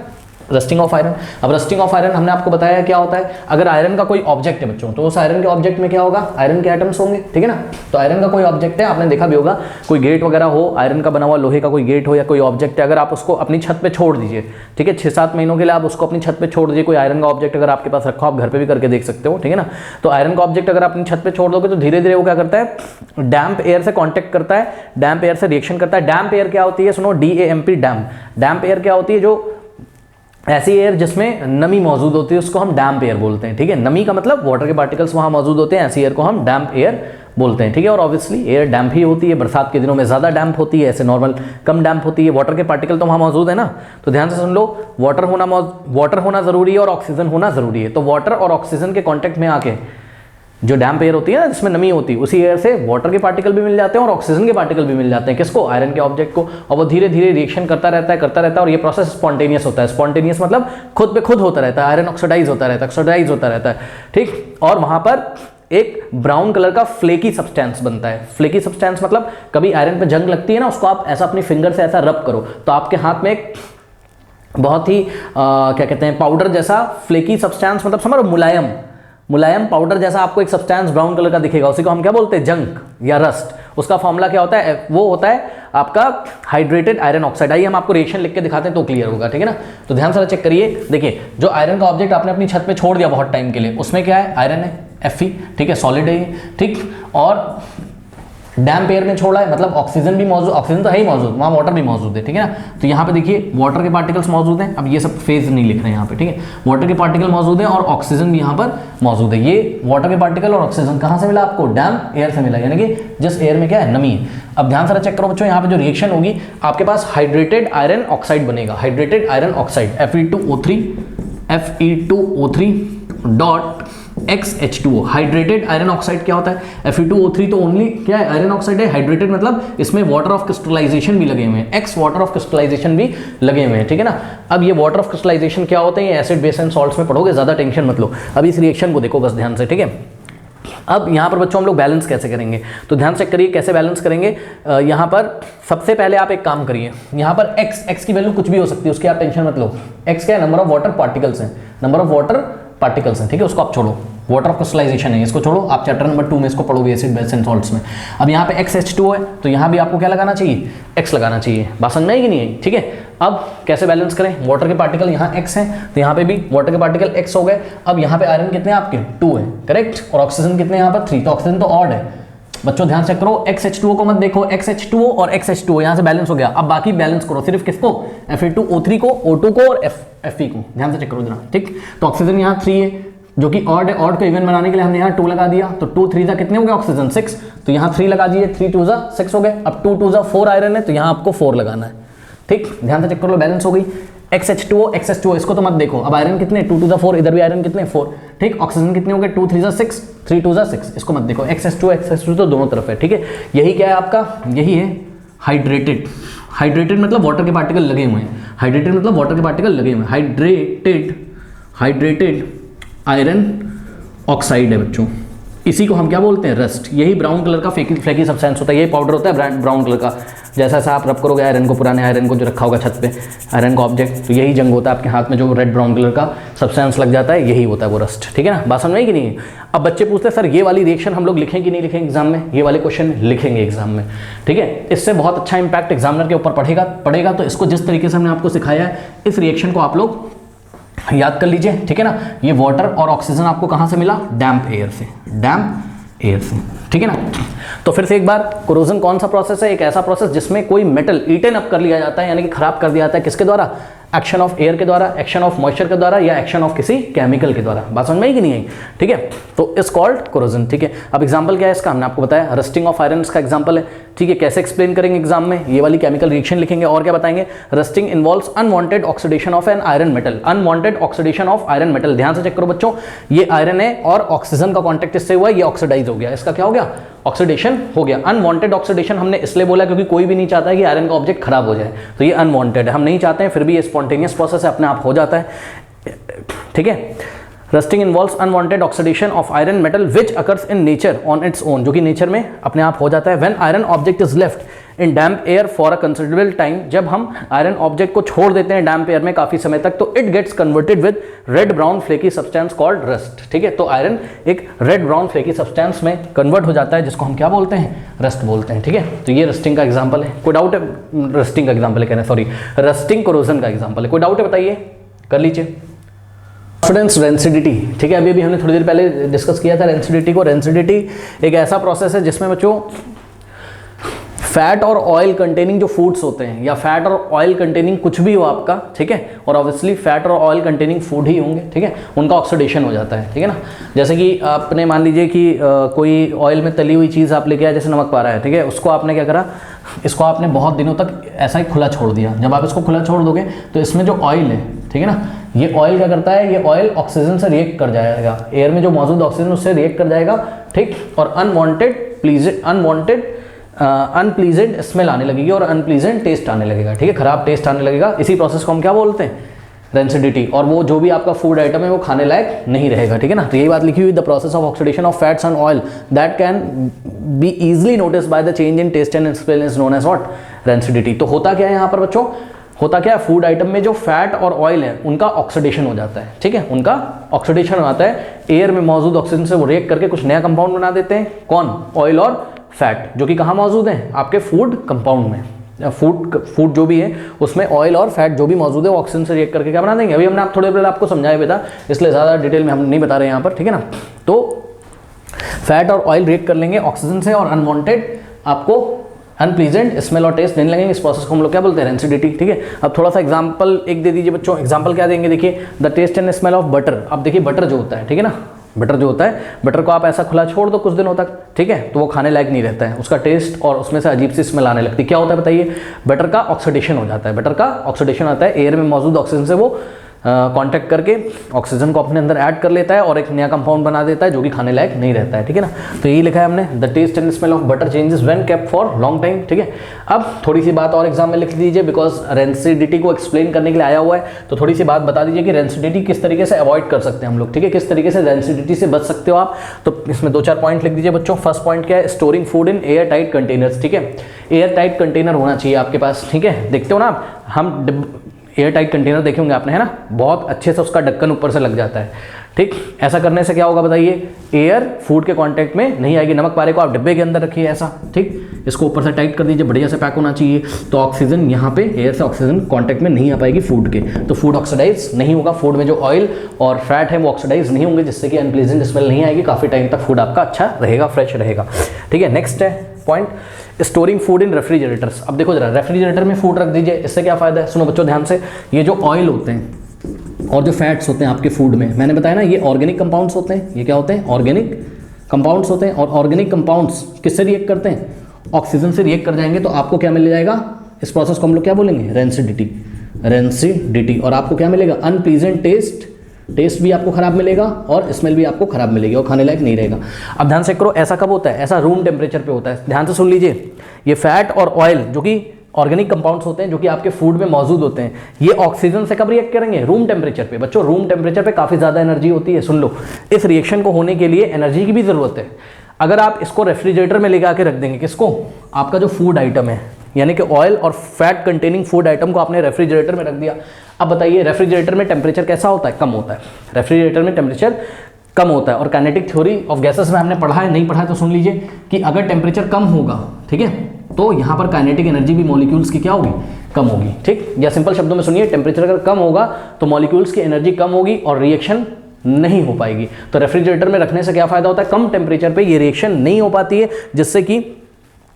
रस्टिंग ऑफ आयरन। अब रस्टिंग ऑफ आयरन हमने आपको बताया क्या होता है, अगर आयरन का कोई ऑब्जेक्ट है बच्चों तो उस आयरन के ऑब्जेक्ट में क्या होगा, आयरन के एटम्स होंगे, ठीक है ना। तो आयरन का कोई ऑब्जेक्ट है, आपने देखा भी होगा, कोई गेट वगैरह हो, आयरन का बना हुआ लोहे का कोई गेट हो या कोई ऑब्जेक्ट है, अगर आप उसको अपनी छत पे छोड़ दीजिए, ठीक है, 6-7 महीनों के लिए आप उसको अपनी छत पे छोड़ दीजिए, कोई आयरन का ऑब्जेक्ट अगर आपके पास रखा हो, आप घर पे भी करके देख सकते हो, ठीक है ना। तो आयरन का ऑब्जेक्ट अगर अपनी छत पे छोड़ दोगे तो धीरे धीरे वो क्या करता है, डैम्प एयर से कॉन्टेक्ट करता है, डैम्प एयर से रिएक्शन करता है। डैम्प एयर क्या होती है, सुनो, DAMP डैम्प। डैम्प एयर क्या होती है, जो ऐसी एयर जिसमें नमी मौजूद होती है उसको हम डैम्प एयर बोलते हैं, ठीक है। नमी का मतलब वाटर के पार्टिकल्स वहां मौजूद होते हैं, ऐसी एयर को हम डैम्प एयर बोलते हैं, ठीक है। और ऑब्वियसली एयर डैम्प ही होती है, बरसात के दिनों में ज्यादा डैम्प होती है, ऐसे नॉर्मल कम डैम्प होती है। वाटर के पार्टिकल तो वहां मौजूद है ना, तो ध्यान से सुन लो, वाटर होना जरूरी है और ऑक्सीजन होना जरूरी है। तो वाटर और ऑक्सीजन के कॉन्टेक्ट में आके जो डैम्प एयर होती है ना, जिसमें नमी होती है, उसी एयर से वाटर के पार्टिकल भी मिल जाते हैं और ऑक्सीजन के पार्टिकल भी मिल जाते हैं, किसको, आयरन के ऑब्जेक्ट को। और वो धीरे धीरे रिएक्शन करता रहता है और ये प्रोसेस स्पॉन्टेनियस होता है। स्पॉन्टेनियस मतलब खुद पे खुद होता रहता है, आयरन ऑक्सीडाइज होता रहता है, ठीक। और वहां पर एक ब्राउन कलर का फ्लेकी सब्सटेंस बनता है। फ्लेकी सब्सटेंस मतलब कभी आयरन पे जंग लगती है ना, उसको आप ऐसा अपनी फिंगर से ऐसा रब करो तो आपके हाथ में एक बहुत ही क्या कहते हैं, पाउडर जैसा फ्लेकी सब्सटेंस, मतलब समझो मुलायम पाउडर जैसा आपको एक सब्सटेंस ब्राउन कलर का दिखेगा, उसी को हम क्या बोलते हैं, जंक या रस्ट। उसका फॉर्मूला क्या होता है, वो होता है आपका हाइड्रेटेड आयरन ऑक्साइड। आइए हम आपको रिएक्शन लिख के दिखाते हैं तो क्लियर होगा, ठीक है ना। तो ध्यान से चेक करिए, देखिए जो आयरन का ऑब्जेक्ट आपने अपनी छत पे छोड़ दिया बहुत टाइम के लिए, उसमें क्या है, आयरन है, Fe, ठीक है, सॉलिड है ये, ठीक। और डैम्प एयर में छोड़ा है मतलब ऑक्सीजन भी मौजूद, ऑक्सीजन तो है ही मौजूद, वहाँ वाटर भी मौजूद है, ठीक है ना। तो यहाँ पे देखिए वाटर के पार्टिकल्स मौजूद हैं, अब ये सब फेज नहीं लिख रहे हैं यहाँ पे, ठीक है। वाटर के पार्टिकल मौजूद हैं और ऑक्सीजन भी यहाँ पर मौजूद है। ये वाटर के पार्टिकल और ऑक्सीजन कहाँ से मिला आपको, डैम्प एयर से मिला, यानी कि जिस एयर में क्या है, नमी है। अब ध्यान से चेक करो बच्चों, यहाँ पे जो रिएक्शन होगी आपके पास हाइड्रेटेड आयरन ऑक्साइड बनेगा, hydrated iron oxide Fe2O3 dot XH2O hydrated iron oxide क्या होता है, Fe2O3 तो ओनली क्या है, आयरन ऑक्साइड है। हाइड्रेटेड मतलब इसमें वाटर ऑफ क्रिस्टलाइजेशन भी लगे हुए हैं, एक्स वाटर ऑफ क्रिस्टलाइजेशन भी लगे हुए हैं, ठीक है ना। अब ये वाटर ऑफ क्रिस्टलाइजेशन क्या होते हैं, एसिड बेस एंड सॉल्ट्स में पढ़ोगे, ज्यादा टेंशन मत लो। अब इस रिएक्शन को देखो बस ध्यान से, ठीक है। अब यहाँ पर बच्चों हम लोग बैलेंस कैसे करेंगे, तो ध्यान चेक करिए कैसे बैलेंस करेंगे। यहाँ पर सबसे पहले आप एक काम करिए, यहाँ पर x की वैल्यू कुछ भी हो सकती है, उसकी आप टेंशन मत लो। x क्या है, नंबर ऑफ वाटर पार्टिकल्स हैं, नंबर ऑफ वाटर पार्टिकल्स हैं, ठीक है, उसको आप छोड़ो। वाटर ऑफ क्रिस्टलाइजेशन है, इसको छोड़ो, आप चैप्टर नंबर 2 में इसको पढ़ोगे, एसिड बेस एंड सॉल्ट्स में। अब यहाँ पे XH2O है, तो यहाँ भी आपको क्या लगाना चाहिए, x लगाना चाहिए। बात समझ में आई कि नहीं आई, ठीक है। अब कैसे बैलेंस करें, वाटर के पार्टिकल यहाँ x हैं, तो यहाँ पे भी वाटर के पार्टिकल x हो गए। अब यहाँ पे आयरन कितने हैं आपके, 2 है, करेक्ट, और ऑक्सीजन कितने यहाँ पर 3, तो ऑक्सीजन तो ऑड है। बच्चों ध्यान से करो, XH2O को मत देखो, XH2O और XH2O यहाँ से बैलेंस हो गया। अब बाकी बैलेंस करो, सिर्फ किसको, Fe2O3 को, O2 को और Fe को, ध्यान से चेक करो जरा, ठीक। तो ऑक्सीजन यहाँ 3 है जो कि ऑड है, ऑड को इवन बनाने के लिए हमने यहाँ 2 लगा दिया, तो 2 3 कितने हो गए ऑक्सीजन 6, तो यहाँ 3 लगा दीजिए, 3 2 6 हो गए। अब 2 2 4 आयरन है, तो यहाँ आपको 4 लगाना है, ठीक, ध्यान से चेक कर लो, बैलेंस हो गई। XH2O इसको तो मत देखो, अब आयरन कितने, 2 2 4, इधर भी आयरन कितने 4, ठीक। ऑक्सीजन कितने हो गए, 2 3 6, 3 2 6, इसको मत देखो। XH2 तो दोनों तरफ है, ठीक है। यही क्या है आपका, यही है हाइड्रेटेड। हाइड्रेटेड मतलब वाटर के पार्टिकल लगे हुए हैं, हाइड्रेटेड मतलब वाटर के पार्टिकल लगे हुए हैं, हाइड्रेटेड आयरन ऑक्साइड है बच्चों, इसी को हम क्या बोलते हैं, रस्ट। यही ब्राउन कलर का फ्लेकी सब्सटेंस होता है, यही पाउडर होता है ब्राउन कलर का। जैसा जैसा आप रब करोगे आयरन को, पुराने आयरन को जो रखा होगा छत पे, आयरन का ऑब्जेक्ट, तो यही जंग होता है आपके हाथ में, जो रेड ब्राउन कलर का सब्सटेंस लग जाता है, यही होता है वो रस्ट, ठीक है ना। बात समझ में आई कि नहीं। अब बच्चे पूछते हैं सर ये वाली रिएक्शन हम लोग लिखें कि नहीं लिखेंगे एग्जाम में, ये वाले क्वेश्चन लिखेंगे एग्जाम में, ठीक है। इससे बहुत अच्छा इंपैक्ट एग्जामिनर के ऊपर पड़ेगा। तो इसको जिस तरीके से हमने आपको सिखाया है, इस रिएक्शन को आप लोग याद कर लीजिए, ठीक है ना। ये वाटर और ऑक्सीजन आपको कहां से मिला, डैम्प एयर से, डैम्प एयर से, ठीक है ना। तो फिर से एक बार, कोरोजन कौन सा प्रोसेस है, एक ऐसा प्रोसेस जिसमें कोई मेटल ईटन अप कर लिया जाता है, यानी कि खराब कर दिया जाता है, किसके द्वारा, एक्शन ऑफ एयर के द्वारा, एक्शन ऑफ मॉइस्चर के द्वारा, या एक्शन ऑफ किसी केमिकल के द्वारा। बात समझ में आई कि नहीं आई, ठीक है। तो इस कॉल्ड कोरोजन, ठीक है। अब एग्जांपल क्या है इसका, हमने आपको बताया, रस्टिंग ऑफ आयरन का एग्जांपल है, ठीक है। कैसे एक्सप्लेन करेंगे एग्जाम में, ये वाली केमिकल रिएक्शन लिखेंगे और क्या बताएंगे, rusting involves unwanted oxidation of an iron metal, unwanted oxidation of iron metal. ध्यान से चेक करो बच्चों, ये आयरन है और ऑक्सीजन का कॉन्टेक्ट इससे हुआ, ये ऑक्सीडाइज हो गया, इसका क्या हो गया, ऑक्सीडेशन हो गया। अनवांटेड ऑक्सीडेशन हमने इसलिए बोला क्योंकि कोई भी नहीं चाहता है कि आयरन का ऑब्जेक्ट खराब हो जाए, तो ये अनवांटेड है, हम नहीं चाहते हैं, फिर भी ये स्पॉन्टेनियस प्रोसेस है, अपने आप हो जाता है, ठीक है। Rusting involves unwanted oxidation of iron metal which occurs in nature on its own, जो कि नेचर में अपने आप हो जाता है। When iron object is left in damp air for a considerable time, जब हम आयरन ऑब्जेक्ट को छोड़ देते हैं डैम्प एयर में काफी समय तक, तो it gets converted with red brown flaky substance called rust, ठीक है। तो आयरन एक रेड ब्राउन फ्लेकी सब्सटेंस में कन्वर्ट हो जाता है, जिसको हम क्या बोलते हैं, रस्ट बोलते हैं, ठीक है। तो ये रस्टिंग का एग्जाम्पल है, कोई डाउट है, रस्टिंग का एग्जाम्पल है, कहना सॉरी, रस्टिंग कोरोजन का एग्जाम्पल है, कोई डाउट है बताइए, कर लीजिए। कॉन्फिडेंस रेंसिडिटी, ठीक है, अभी हमने थोड़ी देर पहले डिस्कस किया था रेंसिडिटी को। रेंसिडिटी एक ऐसा प्रोसेस है जिसमें बच्चों फैट और ऑयल कंटेनिंग जो फूड्स होते हैं, या फैट और ऑयल कंटेनिंग कुछ भी हो आपका, ठीक है, और ऑब्वियसली फैट और ऑयल कंटेनिंग फूड ही होंगे, ठीक है, उनका ऑक्सीडेशन हो जाता है, ठीक है ना। जैसे कि आपने मान लीजिए कि कोई ऑयल में तली हुई चीज़ आप लेके आए, जैसे नमक पारा है, ठीक है, उसको आपने क्या करा, इसको आपने बहुत दिनों तक ऐसा ही खुला छोड़ दिया। जब आप इसको खुला छोड़ दोगे तो इसमें जो ऑयल है, ठीक है ना, ये ऑयल क्या करता है, ये ऑयल ऑक्सीजन से रिएक्ट कर जाएगा, एयर में जो मौजूद ऑक्सीजन उससे रिएक्ट कर जाएगा, ठीक, और अनप्लीजेंट स्मेल आने लगेगी और अनप्लीजेंट टेस्ट आने लगेगा, ठीक है, खराब टेस्ट आने लगेगा। इसी प्रोसेस को हम क्या बोलते हैं, रेंसिडिटी, और वो जो भी आपका फूड आइटम है वो खाने लायक नहीं रहेगा, ठीक है ना। तो यही बात लिखी हुई, the process of oxidation of fats and oil that can be easily notice by the change in taste and smell is known as what, rancidity. तो होता क्या है यहाँ पर बच्चों, होता क्या है, फूड आइटम में जो फैट और ऑयल है उनका ऑक्सीडेशन हो जाता है, ठीक है, उनका ऑक्सीडेशन हो जाता है, एयर में मौजूद ऑक्सीजन से वो रिएक्ट करके कुछ नया कंपाउंड बना देते हैं, कौन, ऑयल और फैट, जो कि कहाँ मौजूद है, आपके फूड कंपाउंड में। फूड जो भी है उसमें ऑयल और फैट जो भी मौजूद है वो ऑक्सीजन से रिएक्ट करके क्या बना देंगे। अभी हमने आप थोड़े पहले आपको समझाया भी था, इसलिए ज़्यादा डिटेल में हम नहीं बता रहे हैं यहाँ पर, ठीक है ना। तो फैट और ऑयल रिएक्ट कर लेंगे ऑक्सीजन से और अनवांटेड आपको अनप्लीजेंट स्मेल और टेस्ट देने लगेंगे। इस प्रोसेस को हम लोग क्या बोलते हैं, रेंसिडिटी, ठीक है। अब थोड़ा सा एग्जांपल एक दे दीजिए बच्चों, एग्जांपल क्या देंगे, देखिए, the taste and smell of butter. अब देखिए बटर जो होता है, ठीक है ना, बटर जो होता है, बटर को आप ऐसा खुला छोड़ दो कुछ दिनों तक, ठीक है, तो वो खाने लायक नहीं रहता है, उसका टेस्ट और उसमें से अजीब सी स्मेल आने लगती है। क्या होता है बताइए, बटर का ऑक्सीडेशन हो जाता है, बटर का ऑक्सीडेशन आता है, एयर में मौजूद ऑक्सीजन से वो कांटेक्ट करके ऑक्सीजन को अपने अंदर ऐड कर लेता है और एक नया कंपाउंड बना देता है जो कि खाने लायक नहीं रहता है, ठीक है ना। तो यही लिखा है हमने, the taste and smell of butter changes when kept for long time, ठीक है। अब थोड़ी सी बात और एग्जाम में लिख दीजिए, बिकॉज रेंसिडिटी को एक्सप्लेन करने के लिए आया हुआ है, तो थोड़ी सी बात बता दीजिए कि रेंसिडिटी किस तरीके से अवॉइड कर सकते हैं हम लोग, ठीक है, किस तरीके से रेंसिडिटी से बच सकते हो आप। तो इसमें 2-4 पॉइंट लिख दीजिए बच्चों। फर्स्ट पॉइंट क्या है, storing food in air tight containers, ठीक है। एयर टाइट कंटेनर होना चाहिए आपके पास, ठीक है। देखते हो ना आप, हम एयर टाइट कंटेनर देखे होंगे आपने, है ना, बहुत अच्छे से उसका ढक्कन ऊपर से लग जाता है, ठीक। ऐसा करने से क्या होगा बताइए, एयर फूड के कांटेक्ट में नहीं आएगी। नमक पारे को आप डिब्बे के अंदर रखिए ऐसा, ठीक, इसको ऊपर से टाइट कर दीजिए, बढ़िया से पैक होना चाहिए। तो ऑक्सीजन यहाँ पे एयर से ऑक्सीजन कांटेक्ट में नहीं आ पाएगी फूड के, तो फूड ऑक्सीडाइज नहीं होगा। फूड में जो ऑयल और फैट है वो ऑक्सीडाइज नहीं होंगे, जिससे कि अनप्लीजेंट स्मेल नहीं आएगी। काफ़ी टाइम तक फूड आपका अच्छा रहेगा, फ्रेश रहेगा, ठीक है। नेक्स्ट है point, storing food in refrigerators. अब देखो जरा, रेफ्रिजरेटर में फूड रख दीजिए, इससे क्या फायदा है, सुनो बच्चों ध्यान से। ये जो ऑयल होते हैं और जो फैट्स होते हैं आपके फूड में, मैंने बताया ना, ये ऑर्गेनिक कंपाउंड्स होते हैं। ये क्या होते हैं, ऑर्गेनिक कंपाउंड्स होते हैं। और ऑर्गेनिक कंपाउंड्स किससे रिएक्ट करते हैं, ऑक्सीजन से रिएक्ट कर जाएंगे। तो आपको क्या मिल जाएगा, इस प्रोसेस को हम लोग क्या बोलेंगे, रेंसिडिटी, रेंसिडिटी। और आपको क्या मिलेगा, अनप्लीजेंट टेस्ट, टेस्ट भी आपको खराब मिलेगा और स्मेल भी आपको खराब मिलेगी और खाने लायक नहीं रहेगा। अब ध्यान से करो, ऐसा कब होता है, ऐसा रूम टेम्परेचर पे होता है। ध्यान से सुन लीजिए, ये फैट और ऑयल जो कि ऑर्गेनिक कंपाउंड्स होते हैं, जो कि आपके फूड में मौजूद होते हैं, ये ऑक्सीजन से कब रिएक्ट करेंगे, रूम टेम्परेचर पे। बच्चों रूम टेम्परेचर पे काफ़ी ज़्यादा एनर्जी होती है, सुन लो। इस रिएक्शन को होने के लिए एनर्जी की भी ज़रूरत है। अगर आप इसको रेफ्रिजरेटर में ले आके रख देंगे, किसको, आपका जो फूड आइटम है, यानी कि ऑयल और फैट कंटेनिंग फूड आइटम को आपने रेफ्रिजरेटर में रख दिया। अब बताइए रेफ्रिजरेटर में टेम्परेचर कैसा होता है, कम होता है। रेफ्रिजरेटर में टेम्परेचर कम होता है। और काइनेटिक थ्योरी ऑफ गैसेस में हमने पढ़ा है, नहीं पढ़ा है तो सुन लीजिए, कि अगर टेम्परेचर कम होगा, ठीक है, तो यहाँ पर काइनेटिक एनर्जी भी मॉलिक्यूल्स की क्या होगी, कम होगी, ठीक। या सिंपल शब्दों में सुनिए, टेम्परेचर अगर कम होगा तो मॉलिक्यूल्स की एनर्जी कम होगी और रिएक्शन नहीं हो पाएगी। तो रेफ्रिजरेटर में रखने से क्या फायदा होता है, कम टेम्परेचर पे ये रिएक्शन नहीं हो पाती है, जिससे कि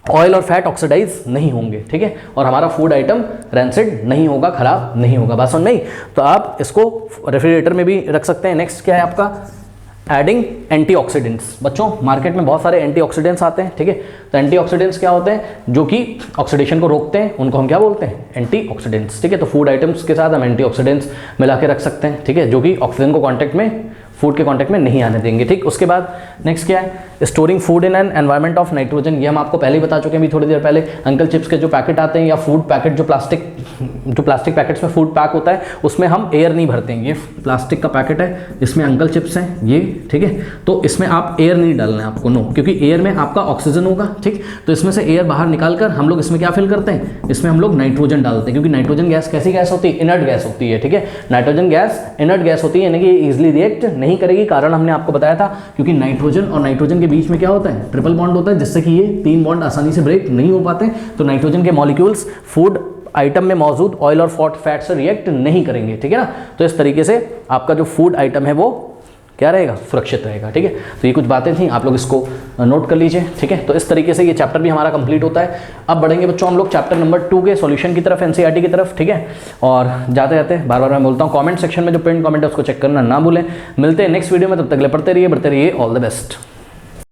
ऑयल और फैट ऑक्सीडाइज नहीं होंगे, ठीक है, और हमारा फूड आइटम रैंसिड नहीं होगा, खराब नहीं होगा। बात समझ में आई। तो आप इसको रेफ्रिजरेटर में भी रख सकते हैं। नेक्स्ट क्या है आपका, एडिंग एंटीऑक्सीडेंट्स। बच्चों मार्केट में बहुत सारे एंटीऑक्सीडेंट्स आते हैं, ठीक है। तो एंटीऑक्सीडेंट्स क्या होते हैं, जो कि ऑक्सीडेशन को रोकते हैं, उनको हम क्या बोलते हैं, एंटीऑक्सीडेंट्स, ठीक है। तो फूड आइटम्स के साथ हम एंटीऑक्सीडेंट्स मिला के रख सकते हैं, ठीक है, जो कि ऑक्सीजन को कॉन्टैक्ट में, फूड के कांटेक्ट में नहीं आने देंगे, ठीक। उसके बाद नेक्स्ट क्या है, storing food in an environment of nitrogen. ये हम आपको पहले ही बता चुके हैं अभी थोड़ी देर पहले। अंकल चिप्स के जो पैकेट आते हैं या फूड पैकेट, जो प्लास्टिक पैकेट्स में फूड पैक होता है, उसमें हम एयर नहीं भरते हैं। ये प्लास्टिक का पैकेट है, इसमें अंकल चिप्स हैं ये, ठीक है। तो इसमें आप एयर नहीं डालना है आपको, नो, क्योंकि एयर में आपका ऑक्सीजन होगा, ठीक। तो इसमें से एयर बाहर निकाल कर हम लोग इसमें क्या फिल करते हैं, इसमें हम लोग नाइट्रोजन डालते हैं, क्योंकि नाइट्रोजन गैस कैसी गैस होती है, इनर्ट गैस होती है, ठीक है। नाइट्रोजन गैस इनर्ट गैस होती है, यानी कि ईजिली रिएक्ट नहीं करेगी। कारण हमने आपको बताया था, क्योंकि नाइट्रोजन और नाइट्रोजन के बीच में क्या होता है, ट्रिपल बॉन्ड होता है, जिससे कि ये 3 बॉन्ड आसानी से ब्रेक नहीं हो पाते। तो नाइट्रोजन के मॉलिक्यूल्स फूड आइटम में मौजूद ऑयल और फैट से रिएक्ट नहीं करेंगे, ठीक है ना। तो इस तरीके से आपका जो फूड आइटम है वो क्या रहेगा, सुरक्षित रहेगा, ठीक है। तो ये कुछ बातें थी, आप लोग इसको नोट कर लीजिए, ठीक है। तो इस तरीके से ये चैप्टर भी हमारा कंप्लीट होता है। अब बढ़ेंगे बच्चों हम लोग चैप्टर नंबर 2 के सॉल्यूशन की तरफ, एनसीईआरटी की तरफ, ठीक है। और जाते जाते बार बार मैं बोलता हूँ, कमेंट सेक्शन में जो पिन कमेंट है उसको चेक करना ना भूलें। मिलते हैं नेक्स्ट वीडियो में, तब तक ले पढ़ते रहिए, बढ़ते रहिए। All the best.